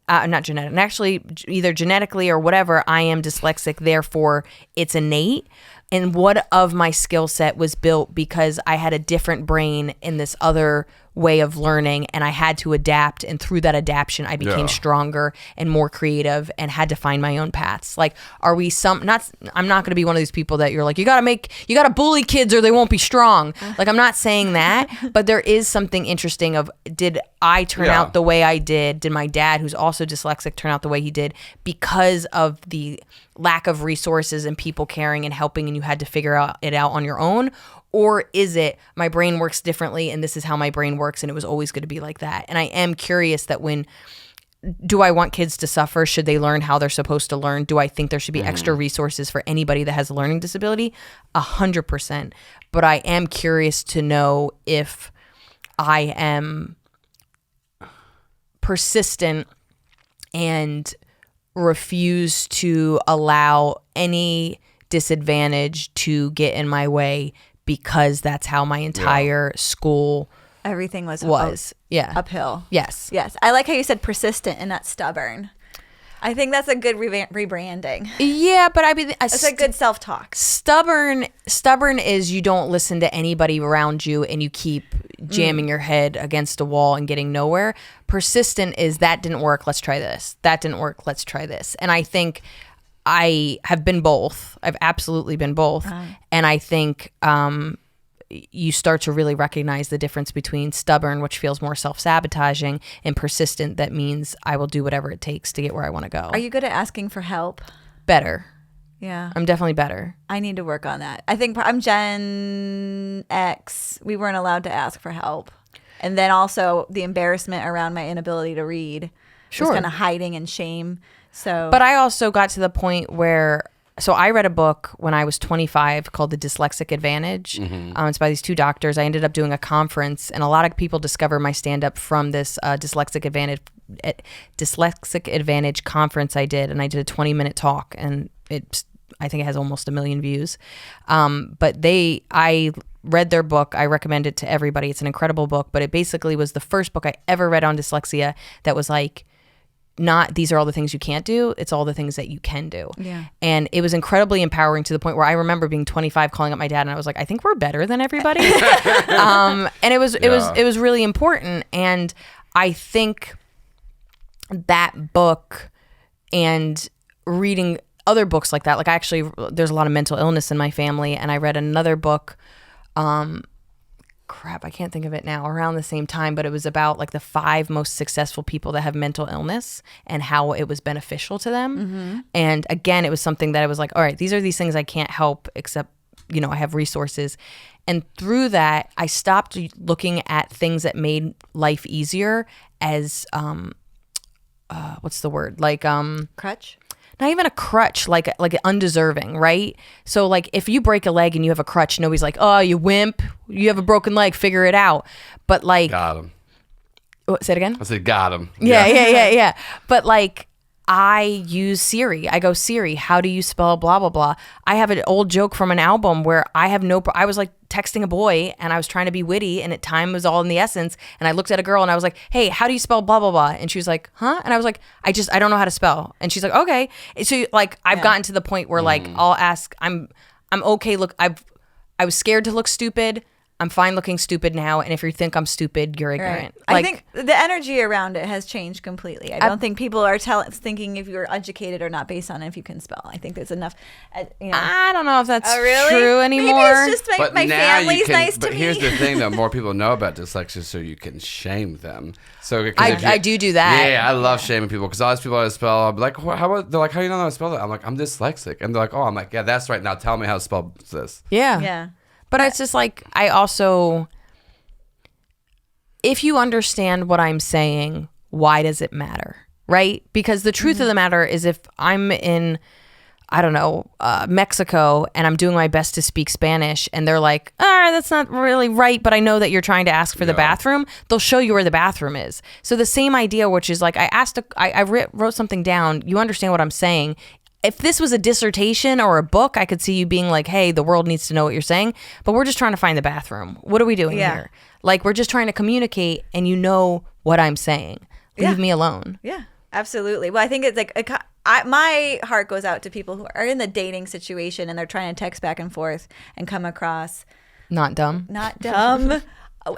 actually either genetically or whatever, I am dyslexic, therefore it's innate. And what of my skill set was built because I had a different brain in this other way of learning, and I had to adapt, and through that adaptation I became stronger and more creative and had to find my own paths. Like, I'm not going to be one of these people that you're like, you got to bully kids or they won't be strong. Like, I'm not saying that, but there is something interesting of, did I turn out the way I did? Did my dad, who's also dyslexic, turn out the way he did because of the lack of resources and people caring and helping, and you had to figure it out on your own? Or is it my brain works differently and this is how my brain works and it was always going to be like that? And I am curious that do I want kids to suffer? Should they learn how they're supposed to learn? Do I think there should be extra resources for anybody that has a learning disability? 100%. But I am curious to know if I am persistent and refuse to allow any disadvantage to get in my way, because that's how my entire school everything was uphill. Yes. I like how you said persistent and not stubborn. I think that's a good rebranding. Yeah, but I mean, it's a good self-talk. Stubborn is you don't listen to anybody around you and you keep jamming your head against a wall and getting nowhere. Persistent is, that didn't work, let's try this. That didn't work, let's try this. And I think I have been both. I've absolutely been both. And I think you start to really recognize the difference between stubborn, which feels more self-sabotaging, and persistent, that means I will do whatever it takes to get where I want to go. Are you good at asking for help? Better. Yeah. I'm definitely better. I need to work on that. I think I'm Gen X. We weren't allowed to ask for help. And then also the embarrassment around my inability to read. Just kind of hiding in shame. But I also got to the point where, so I read a book when I was 25 called The Dyslexic Advantage. It's by these two doctors. I ended up doing a conference, and a lot of people discover my stand-up from this Dyslexic Advantage conference I did, and I did a 20-minute talk, and I think it has almost 1 million views. But I read their book. I recommend it to everybody. It's an incredible book, but it basically was the first book I ever read on dyslexia that was like, not these are all the things you can't do, it's all the things that you can do. And it was incredibly empowering, to the point where I remember being 25 calling up my dad, and I was like, I think we're better than everybody. And it was really important. And I think that book and reading other books like that, like there's a lot of mental illness in my family, and I read another book, I can't think of it now, around the same time, but it was about like the 5 most successful people that have mental illness and how it was beneficial to them. And again, it was something that I was like, all right, these are these things I can't help, except, I have resources. And through that, I stopped looking at things that made life easier as, what's the word? Like, crutch? Not even a crutch, like undeserving, right? So like if you break a leg and you have a crutch, nobody's like, oh, you wimp, you have a broken leg, figure it out. But like, got him. Say it again. I said got him. Yeah. But like, I use Siri. I go, Siri, how do you spell blah, blah, blah? I have an old joke from an album where I was like texting a boy and I was trying to be witty and time was all in the essence. And I looked at a girl and I was like, hey, how do you spell blah, blah, blah? And she was like, huh? And I was like, I don't know how to spell. And she's like, okay. So like, I've gotten to the point where like, I'll ask, I'm okay. Look, I was scared to look stupid. I'm fine looking stupid now, and if you think I'm stupid, you're ignorant. Right. I think the energy around it has changed completely. I don't think people are thinking if you're educated or not based on if you can spell. I think there's enough. I don't know if that's really? true anymore. Maybe it's just my family's nice to me. But here's the thing, though: more people know about dyslexia, so you can shame them. So I do that. Yeah, I love shaming people because all these people know how to spell. I'm like, they're like, how do you know how to spell that? I'm like, I'm dyslexic, and they're like, oh, I'm like, yeah, that's right. Now tell me how to spell this. Yeah. But it's just like, I also, if you understand what I'm saying, why does it matter? Right? Because the truth of the matter is if I'm in, I don't know, Mexico and I'm doing my best to speak Spanish and they're like, that's not really right, but I know that you're trying to ask for the bathroom, they'll show you where the bathroom is. So the same idea, which is like, I wrote something down, you understand what I'm saying. If this was a dissertation or a book, I could see you being like, hey, the world needs to know what you're saying, but we're just trying to find the bathroom. What are we doing here? Like, we're just trying to communicate and you know what I'm saying. Leave me alone. Yeah, absolutely. Well, I think it's like, my heart goes out to people who are in the dating situation and they're trying to text back and forth and come across Not dumb,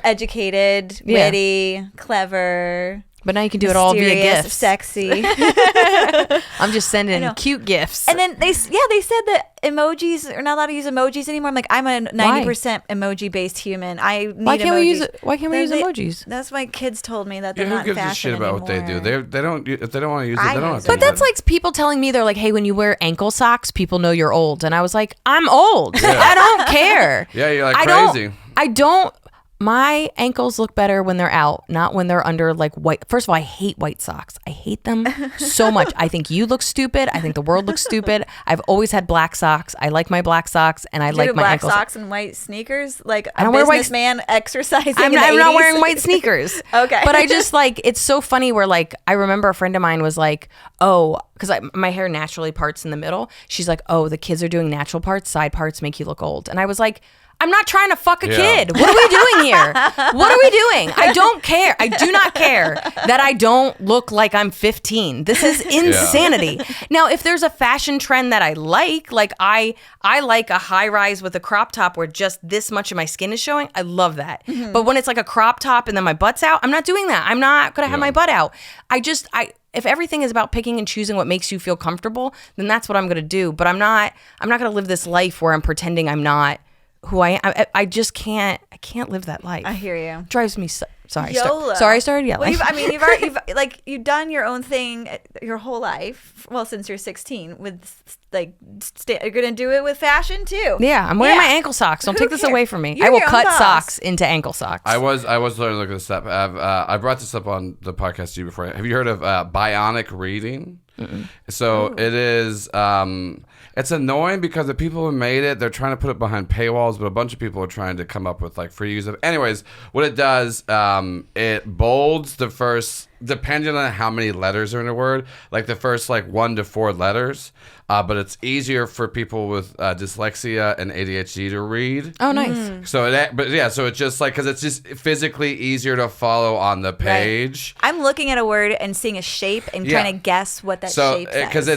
educated, witty, clever. But now you can do it all via gifts. Sexy. I'm just sending cute gifts. And then they said that emojis are not allowed to use emojis anymore. I'm like, I'm a 90% emoji based human. Why can't we use emojis? That's my kids told me that they're Who not gives a fashion shit about anymore. what they do? They don't. If they don't want to use it, they don't have to. But that's like people telling me, they're like, hey, when you wear ankle socks, people know you're old. And I was like, I'm old. I don't care. Yeah, you're like crazy. I don't. My ankles look better when they're out, not when they're under like white. First of all, I hate white socks. I hate them so much. I think you look stupid. I think the world looks stupid. I've always had black socks. I like my black socks, and I like my black ankles. Socks and white sneakers, like I don't a businessman exercising. I'm not wearing white sneakers. Okay, but I just like, it's so funny where like, I remember a friend of mine was like, oh, because my hair naturally parts in the middle. She's like, oh, the kids are doing natural parts. Side parts make you look old. And I was like, I'm not trying to fuck a kid. What are we doing here? What are we doing? I don't care. I do not care that I don't look like I'm 15. This is insanity. Now, if there's a fashion trend that I like I like a high rise with a crop top where just this much of my skin is showing, I love that. Mm-hmm. But when it's like a crop top and then my butt's out, I'm not doing that. I'm not going to have my butt out. If everything is about picking and choosing what makes you feel comfortable, then that's what I'm going to do. But I'm not going to live this life where I'm pretending I'm not who I am. I just can't. I can't live that life. I hear you. Drives me so. Sorry. YOLO. Sorry, I started yelling. Well, you've done your own thing your whole life. Well, since you're 16, with you're gonna do it with fashion too. Yeah, I'm wearing my ankle socks. Don't take this away from me. I will cut socks into ankle socks. I was learning to look this up. I brought this up on the podcast to you before. Have you heard of bionic reading? Mm-mm. So it is. It's annoying because the people who made it, they're trying to put it behind paywalls, but a bunch of people are trying to come up with like free use of. Anyways, what it does, it bolds the first, depending on how many letters are in a word, like the first like 1 to 4 letters. But it's easier for people with dyslexia and ADHD to read. Oh, nice. So it's just like, because it's just physically easier to follow on the page. Right. I'm looking at a word and seeing a shape and trying to guess what that shape says. Because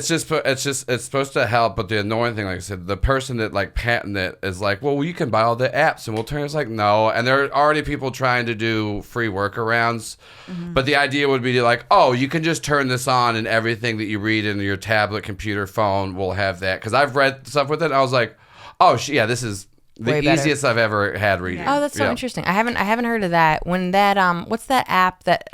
it's supposed to help, but the annoying thing, like I said, the person that like patented it is like, well, you can buy all the apps, and we'll turn. It's like, no, and there are already people trying to do free workarounds, but the idea would be to like, oh, you can just turn this on, and everything that you read in your tablet, computer, phone will have that. Because I've read stuff with it, and I was like, oh, this is the easiest I've ever had reading. Oh, that's so interesting. I haven't heard of that. When that what's that app that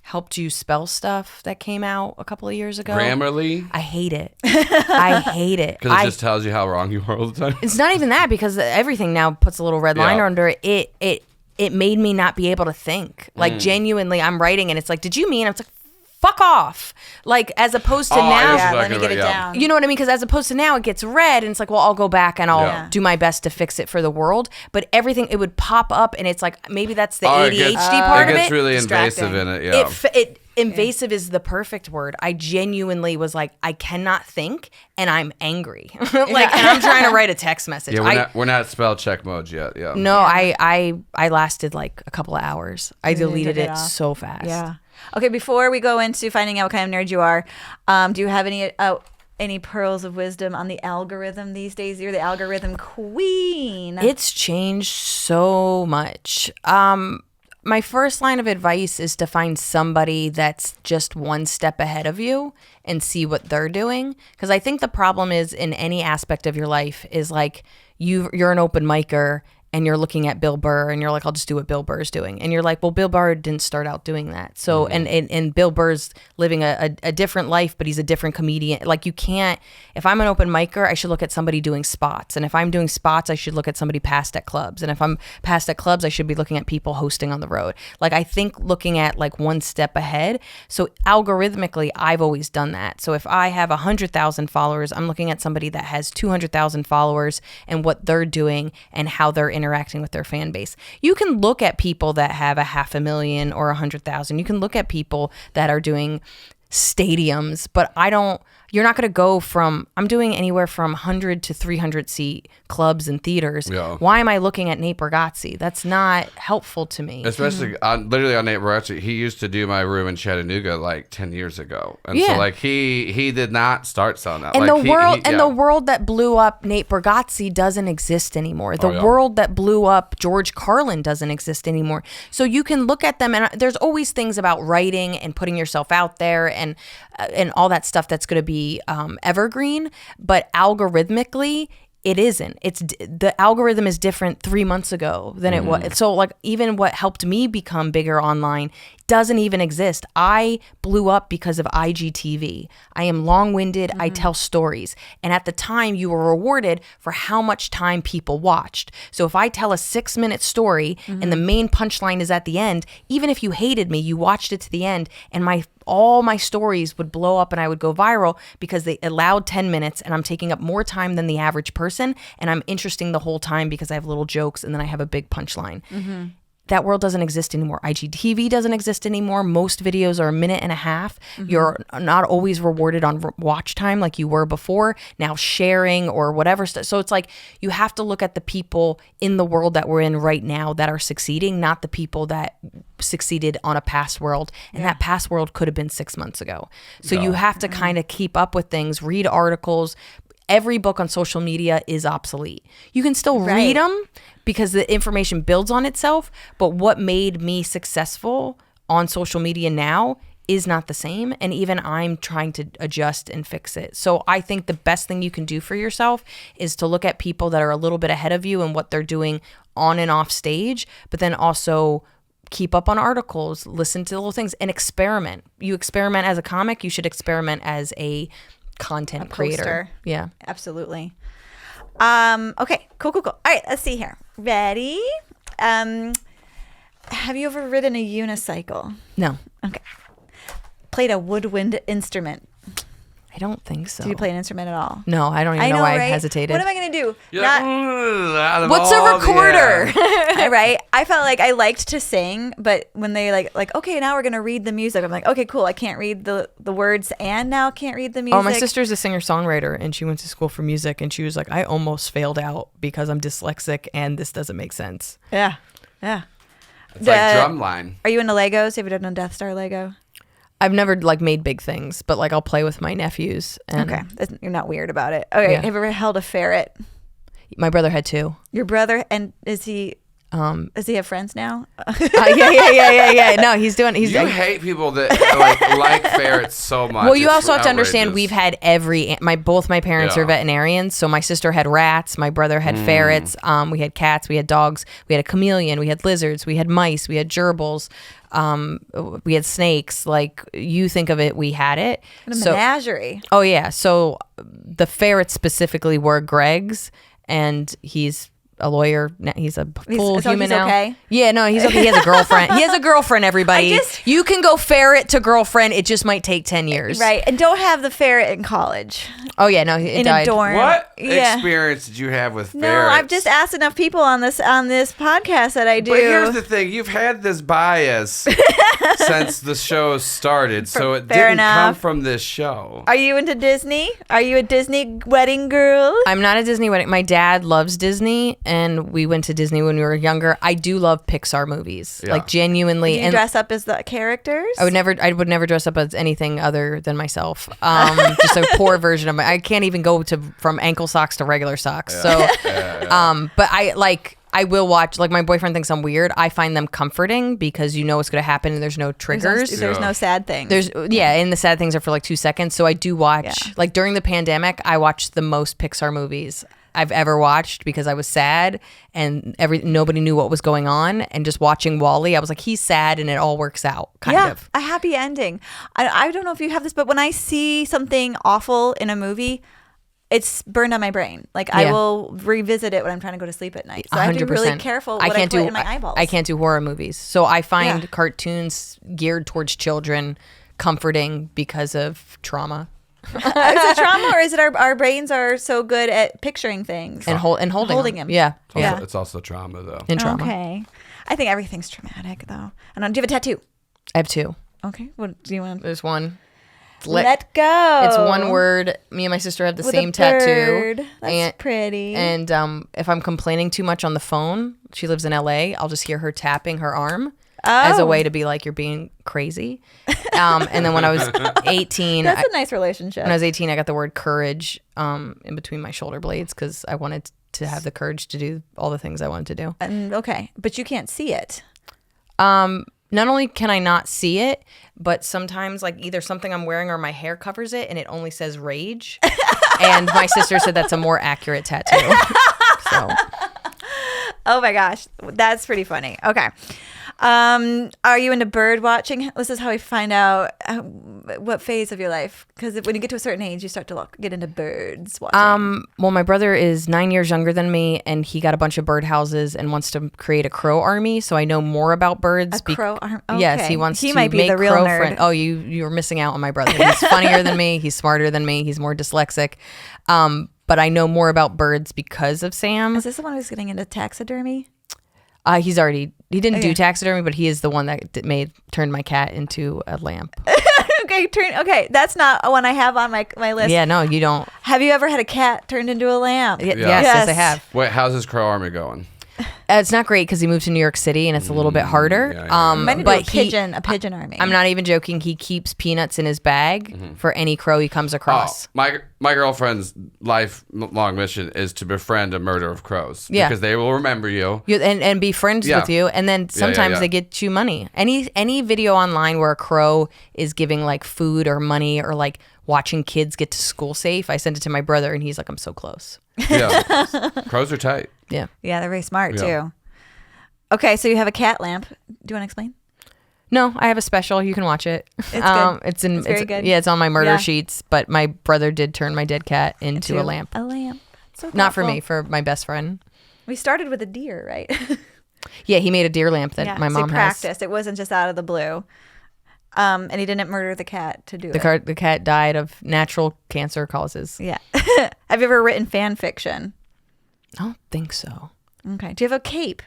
helped you spell stuff that came out a couple of years ago? Grammarly? I hate it. I hate it. Because it just tells you how wrong you are all the time. It's not even that, because everything now puts a little red line under it. It made me not be able to think. Like, genuinely, I'm writing and it's like, did you mean? I was like, fuck off. Like, as opposed to now, let me get it down. You know what I mean? Because as opposed to now, it gets read and it's like, well, I'll go back and I'll do my best to fix it for the world. But everything, it would pop up and it's like, maybe that's the ADHD part of it. It gets really invasive in it, invasive is the perfect word. I genuinely was like, I cannot think, and I'm angry. And I'm trying to write a text message. Yeah, we're not spell check mode yet. Yeah. No, I lasted like a couple of hours. I deleted it so fast. Yeah. Okay, before we go into finding out what kind of nerd you are, do you have any pearls of wisdom on the algorithm these days? You're the algorithm queen. It's changed so much. My first line of advice is to find somebody that's just one step ahead of you and see what they're doing. Because I think the problem is in any aspect of your life is like you're an open micer and you're looking at Bill Burr and you're like, I'll just do what Bill Burr's doing. And you're like, well, Bill Burr didn't start out doing that. So, and Bill Burr's living a different life, but he's a different comedian. Like you can't, if I'm an open micer, I should look at somebody doing spots. And if I'm doing spots, I should look at somebody past at clubs. And if I'm past at clubs, I should be looking at people hosting on the road. Like I think looking at like one step ahead. So algorithmically, I've always done that. So if I have 100,000 followers, I'm looking at somebody that has 200,000 followers and what they're doing and how they're interacting with their fan base. You can look at people that have 500,000 or 100,000. You can look at people that are doing stadiums, but you're not going to go from, I'm doing anywhere from 100 to 300 seat clubs and theaters. Yeah. Why am I looking at Nate Bargatze? That's not helpful to me. Especially literally on Nate Bargatze, he used to do my room in Chattanooga like 10 years ago. And so like he did not start selling that. And like, the world that blew up Nate Bargatze doesn't exist anymore. The world that blew up George Carlin doesn't exist anymore. So you can look at them, and there's always things about writing and putting yourself out there and all that stuff that's going to be evergreen, but algorithmically it isn't. It's the algorithm is different 3 months ago than it was. So like even what helped me become bigger online doesn't even exist. I blew up because of IGTV. I am long-winded. I tell stories. And at the time, you were rewarded for how much time people watched. So if I tell a 6-minute story and the main punchline is at the end, even if you hated me, you watched it to the end, and all my stories would blow up and I would go viral because they allowed 10 minutes and I'm taking up more time than the average person, and I'm interesting the whole time because I have little jokes and then I have a big punchline. That world doesn't exist anymore. IGTV doesn't exist anymore. Most videos are a minute and a half. You're not always rewarded on watch time like you were before. Now sharing or whatever. So it's like you have to look at the people in the world that we're in right now that are succeeding, not the people that succeeded on a past world. And that past world could have been 6 months ago. So you have to kind of keep up with things, read articles. Every book on social media is obsolete. You can still read them because the information builds on itself, but what made me successful on social media now is not the same, and even I'm trying to adjust and fix it. So I think the best thing you can do for yourself is to look at people that are a little bit ahead of you and what they're doing on and off stage, but then also keep up on articles, listen to little things, and experiment. You experiment as a comic, you should experiment as a content creator. Yeah, absolutely. Okay, cool. All right, let's see here. Ready? Have you ever ridden a unicycle? No. Okay. Played a woodwind instrument? I don't think so. Did you play an instrument at all? No, I don't even know why I hesitated. What am I going to do? What's a recorder? Right? I felt like I liked to sing, but when they like, okay, now we're going to read the music. I'm like, okay, cool. I can't read the words and now can't read the music. Oh, my sister's a singer-songwriter, and she went to school for music, and she was like, I almost failed out because I'm dyslexic, and this doesn't make sense. Yeah. It's like drumline. Are you into Legos? Have you done Death Star Lego? I've never made big things, but I'll play with my nephews. And okay, you're not weird about it. Okay, have you ever held a ferret? My brother had 2. Your brother, and does he have friends now? Yeah. No, he's doing. You hate people that like ferrets so much. Well, you also have to understand we've had both my parents are veterinarians, so my sister had rats, my brother had ferrets, we had cats, we had dogs, we had a chameleon, we had lizards, we had mice, we had gerbils. We had snakes. Like you think of it, we had it. What a menagerie. Oh yeah. So the ferrets specifically were Greg's, and he's a lawyer. He's a full so human he's now. okay? Yeah, no, he's okay. He has a girlfriend. He has a girlfriend, everybody. You can go ferret to girlfriend. It just might take 10 years. Right. And don't have the ferret in college. Oh, yeah, no, it In died. a dorm. What Yeah. experience did you have with No, ferrets? I've just asked enough people on this podcast that I do. But here's the thing: you've had this bias since the show started, so it Fair didn't come enough. from this show. Are you into Disney? Are you a Disney wedding girl? I'm not a Disney wedding. My dad loves Disney, and we went to Disney when we were younger. I do love Pixar movies, Yeah. like genuinely. Do you and dress up as the characters? I would never dress up as anything other than myself. Just a poor version of I can't even go from ankle socks to regular socks. So, but I will watch. Like my boyfriend thinks I'm weird. I find them comforting because you know what's going to happen and there's no triggers. There's no sad things. And the sad things are for like 2 seconds. So I do watch. Like during the pandemic, I watched the most Pixar movies I've ever watched because I was sad and nobody knew what was going on. And just watching Wall-E, I was like, he's sad and it all works out, kind of. A happy ending. I don't know if you have this, but when I see something awful in a movie, it's burned on my brain. Like I will revisit it when I'm trying to go to sleep at night. So I have to be really careful what I put in my eyeballs. I can't do horror movies. So I find cartoons geared towards children comforting because of trauma. Is it trauma or is it our brains are so good at picturing things and holding them? Yeah. It's also trauma though. And trauma. Okay. I think everything's traumatic though. And do you have a tattoo? I have 2. Okay. What do you want? There's one. Let go. It's one word. Me and my sister have the With same a tattoo. bird. That's pretty. And if I'm complaining too much on the phone, she lives in LA, I'll just hear her tapping her arm as a way to be like, you're being crazy. And then when I was 18, that's a nice relationship. When I was 18, I got the word courage in between my shoulder blades because I wanted to have the courage to do all the things I wanted to do. And okay, but you can't see it. Not only can I not see it, but sometimes like either something I'm wearing or my hair covers it and it only says rage. And my sister said that's a more accurate tattoo. So. Oh my gosh, that's pretty funny. Okay. Are you into bird watching? This is how we find out what phase of your life, because when you get to a certain age, you start to get into birds watching. Well, my brother is 9 years younger than me, and he got a bunch of bird houses and wants to create a crow army. So I know more about birds. A crow army? Okay. Yes, he wants to might be make the real crow nerd. Oh, you're missing out on my brother. He's funnier than me. He's smarter than me. He's more dyslexic. But I know more about birds because of Sam. Is this the one who's getting into taxidermy? He didn't do taxidermy, but he is the one that turned my cat into a lamp. Okay, that's not one I have on my list. Yeah, no, you don't. Have you ever had a cat turned into a lamp? Yes, I have. Wait, how's his crow army going? It's not great because he moved to New York City and it's a little bit harder. Might need to do a pigeon army. I'm not even joking. He keeps peanuts in his bag for any crow he comes across. My girlfriend's lifelong mission is to befriend a murder of crows. Yeah. Because they will remember you. And be friends with you. And then sometimes they get you money. Any video online where a crow is giving like food or money or like watching kids get to school safe, I send it to my brother and he's like, I'm so close. Yeah. Crows are tight. Yeah. Yeah, they're very smart too. Okay, so you have a cat lamp. Do you want to explain? No, I have a special. You can watch it. It's good. It's very good. Yeah, it's on my murder sheets. But my brother did turn my dead cat into a lamp. A lamp. So not for thoughtful. me, for my best friend. We started with a deer, right? Yeah, he made a deer lamp that my mom he has. practiced. It wasn't just out of the blue. And he didn't murder the cat to do it. The cat died of natural cancer causes. Yeah. Have you ever written fan fiction? I don't think so. Okay. Do you have a cape?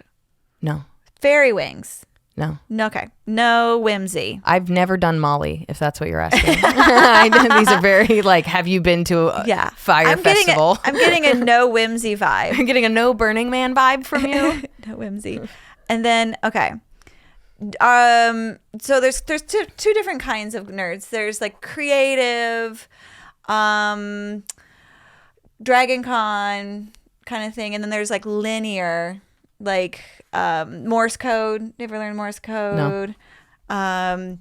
No. Fairy wings? No. Okay. No whimsy. I've never done Molly, if that's what you're asking. These are very like, have you been to a fire festival? I'm getting a no whimsy vibe. I'm getting a no Burning Man vibe from you. No whimsy. And then, okay. So there's two different kinds of nerds. There's like creative, Dragon Con kind of thing, and then there's like linear, like Morse code. You ever learn Morse code? No. Are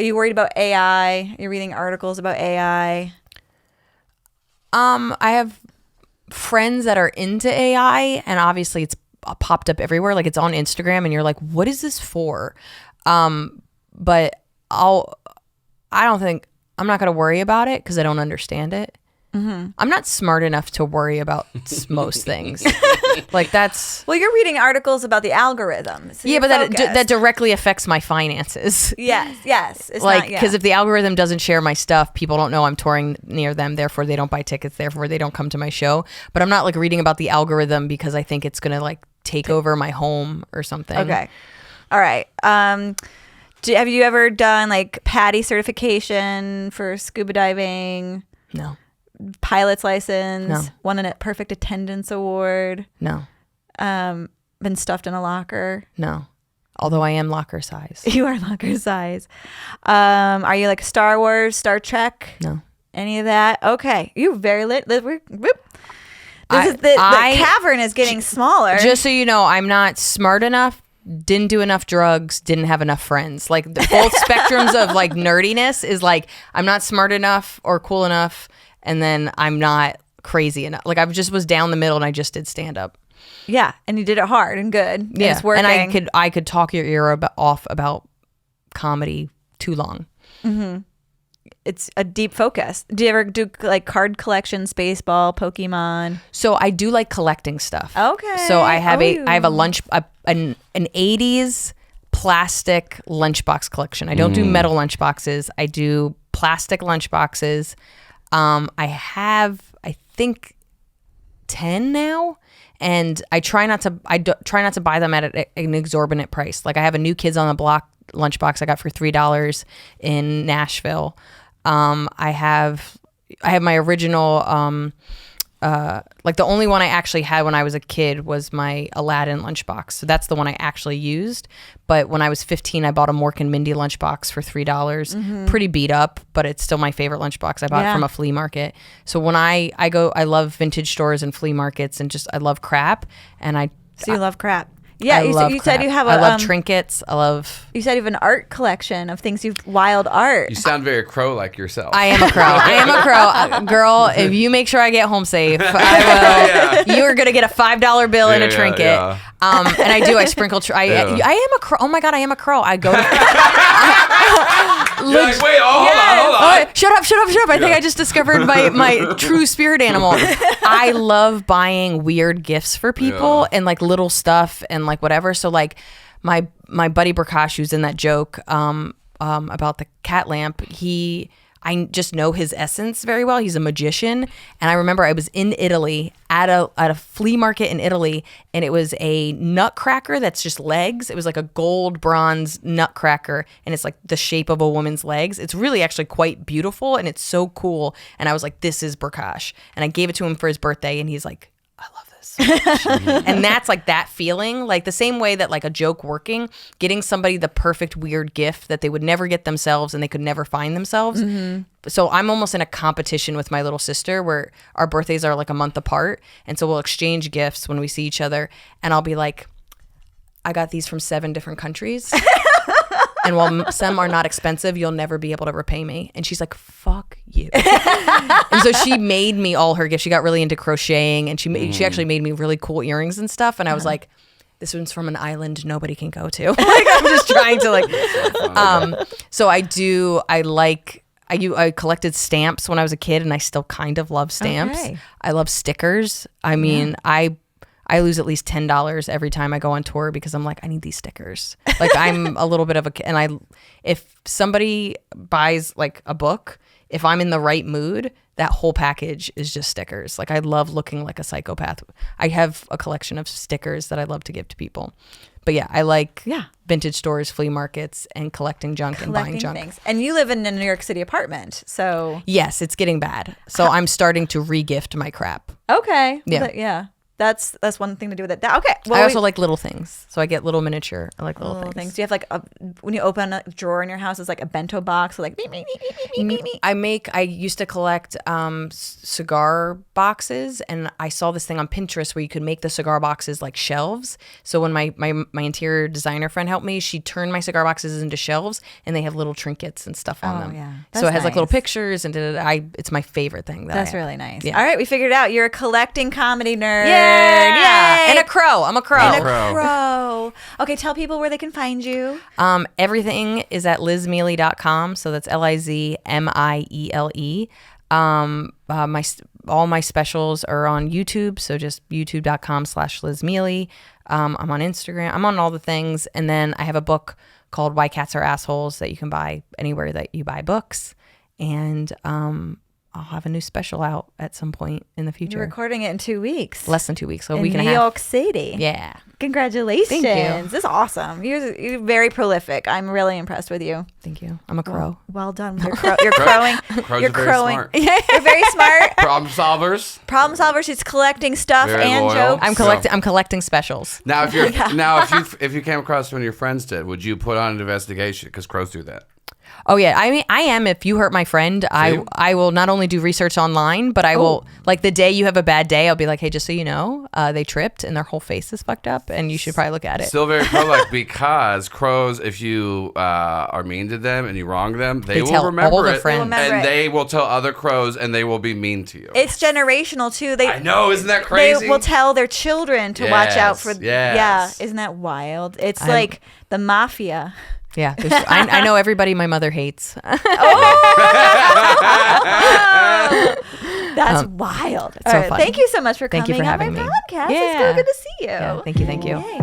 you worried about AI? You're reading articles about AI? I have friends that are into AI, and obviously it's popped up everywhere. Like it's on Instagram, and you're like, "What is this for?" But I'm not gonna worry about it because I don't understand it. I'm not smart enough to worry about most things. Like that's Well, you're reading articles about the algorithm. So yeah, you're but that focused. directly affects my finances. Yes. It's Like not, yeah. because if the algorithm doesn't share my stuff, people don't know I'm touring near them. Therefore, they don't buy tickets. Therefore, they don't come to my show. But I'm not like reading about the algorithm because I think it's gonna like take over my home or something. Okay. All right. Have you ever done like PADI certification for scuba diving? No. Pilot's license? No. Won a perfect attendance award? No. Been stuffed in a locker? No. Although I am locker size. You are locker size. Are you like Star Wars, Star Trek? No. Any of that? Okay. You very lit. The cavern is getting smaller. Just so you know, I'm not smart enough, didn't do enough drugs, didn't have enough friends. Like both spectrums of like nerdiness is like I'm not smart enough or cool enough, and then I'm not crazy enough. Like I just was down the middle and I just did stand up. Yeah, and you did it hard and good. Yeah, and it's working. and I could talk your ear off about comedy too long. It's a deep focus. Do you ever do like card collections, baseball, Pokemon? So I do like collecting stuff. Okay. So I have an 80s plastic lunchbox collection. I don't do metal lunchboxes. I do plastic lunchboxes. I have I think 10 now, and I try not to buy them at an exorbitant price. Like I have a New Kids on the Block lunchbox I got for $3 in Nashville. I have my original like the only one I actually had when I was a kid was my Aladdin lunchbox. So that's the one I actually used. But when I was 15, I bought a Mork and Mindy lunchbox for $3. Pretty beat up, but it's still my favorite lunchbox. I bought it from a flea market. So when I go, I love vintage stores and flea markets and just I love crap. And So you love crap. Yeah, you said you have I love trinkets. You said you have an art collection of things wild art. You sound very crow-like yourself. I am a crow. I am a crow. Girl, if you make sure I get home safe, I will. You are going to get a $5 bill and a trinket. Yeah. And I do. I sprinkle. I am a crow. Oh my God, I am a crow. I go to. You're like, wait, hold on. Shut up. I think I just discovered my true spirit animal. I love buying weird gifts for people and like little stuff and like whatever. So like my buddy Prakash, who's in that joke about the cat lamp, I just know his essence very well. He's a magician. And I remember I was in Italy at a flea market in Italy, and it was a nutcracker that's just legs. It was like a gold bronze nutcracker, and it's like the shape of a woman's legs. It's really actually quite beautiful, and it's so cool. And I was like, this is Prakash. And I gave it to him for his birthday, and he's like, I love this. And that's like that feeling, like the same way that like a joke working, getting somebody the perfect weird gift that they would never get themselves and they could never find themselves. So I'm almost in a competition with my little sister where our birthdays are like a month apart. And so we'll exchange gifts when we see each other. And I'll be like, I got these from 7 different countries. And while some are not expensive, you'll never be able to repay me. And she's like, fuck you. And so she made me all her gifts. She got really into crocheting, and she actually made me really cool earrings and stuff. And I was like, this one's from an island nobody can go to. Like I'm just trying to like. So I collected stamps when I was a kid, and I still kind of love stamps. Okay. I love stickers. I mean, I lose at least $10 every time I go on tour because I'm like, I need these stickers. Like I'm a little bit of if somebody buys like a book, if I'm in the right mood, that whole package is just stickers. Like I love looking like a psychopath. I have a collection of stickers that I love to give to people. But yeah, I like vintage stores, flea markets, and collecting junk and buying junk. Things. And you live in a New York City apartment, so yes, it's getting bad. So I'm starting to re-gift my crap. Okay. Yeah. That's one thing to do with it. Okay. Well, I also like little things. So I get little miniature. I like little things. Do you have like when you open a drawer in your house, it's like a bento box, so like me. I used to collect cigar boxes, and I saw this thing on Pinterest where you could make the cigar boxes like shelves. So when my interior designer friend helped me, she turned my cigar boxes into shelves, and they have little trinkets and stuff on them. Yeah. So it has like little pictures, and it's my favorite thing. That's really nice. Yeah. All right, we figured it out. You're a collecting comedy nerd. Yeah. Yay! And a crow. I'm a crow. And a crow. Okay, tell people where they can find you. Everything is at lizmiele.com. So that's LIZMIELE. All my specials are on YouTube, so just youtube.com/Liz Miele. I'm on Instagram. I'm on all the things. And then I have a book called Why Cats Are Assholes that you can buy anywhere that you buy books. And I'll have a new special out at some point in the future. You're recording it in 2 weeks. Less than 2 weeks, so a in week and a New half. York City. Yeah. Congratulations. Thank you. This is awesome. You're very prolific. I'm really impressed with you. Thank you. I'm a crow. Well done. You're crowing. Crows You're are very crowing. smart. You're very smart. Problem solvers. Problem solver. She's collecting stuff Very and loyal. jokes. I'm collecting specials. Now, if you came across one of your friends did, would you put on an investigation? Because crows do that. Oh yeah, I mean, I am. If you hurt my friend, I will not only do research online, but I will, like, the day you have a bad day, I'll be like, hey, just so you know, they tripped and their whole face is fucked up, and you should probably look at it. Still very pro-like, because crows, if you are mean to them and you wrong them, they will tell remember all their it, friends. and they will tell other crows, and they will be mean to you. It's generational too. I know, isn't that crazy? They will tell their children to watch out for. Yes. Yeah, isn't that wild? It's like the mafia. Yeah, I know everybody my mother hates. That's wild. It's so fun. Thank you so much for coming Thank you for on having my me. podcast. Yeah. It's so good to see you. Yeah, thank you. Yay.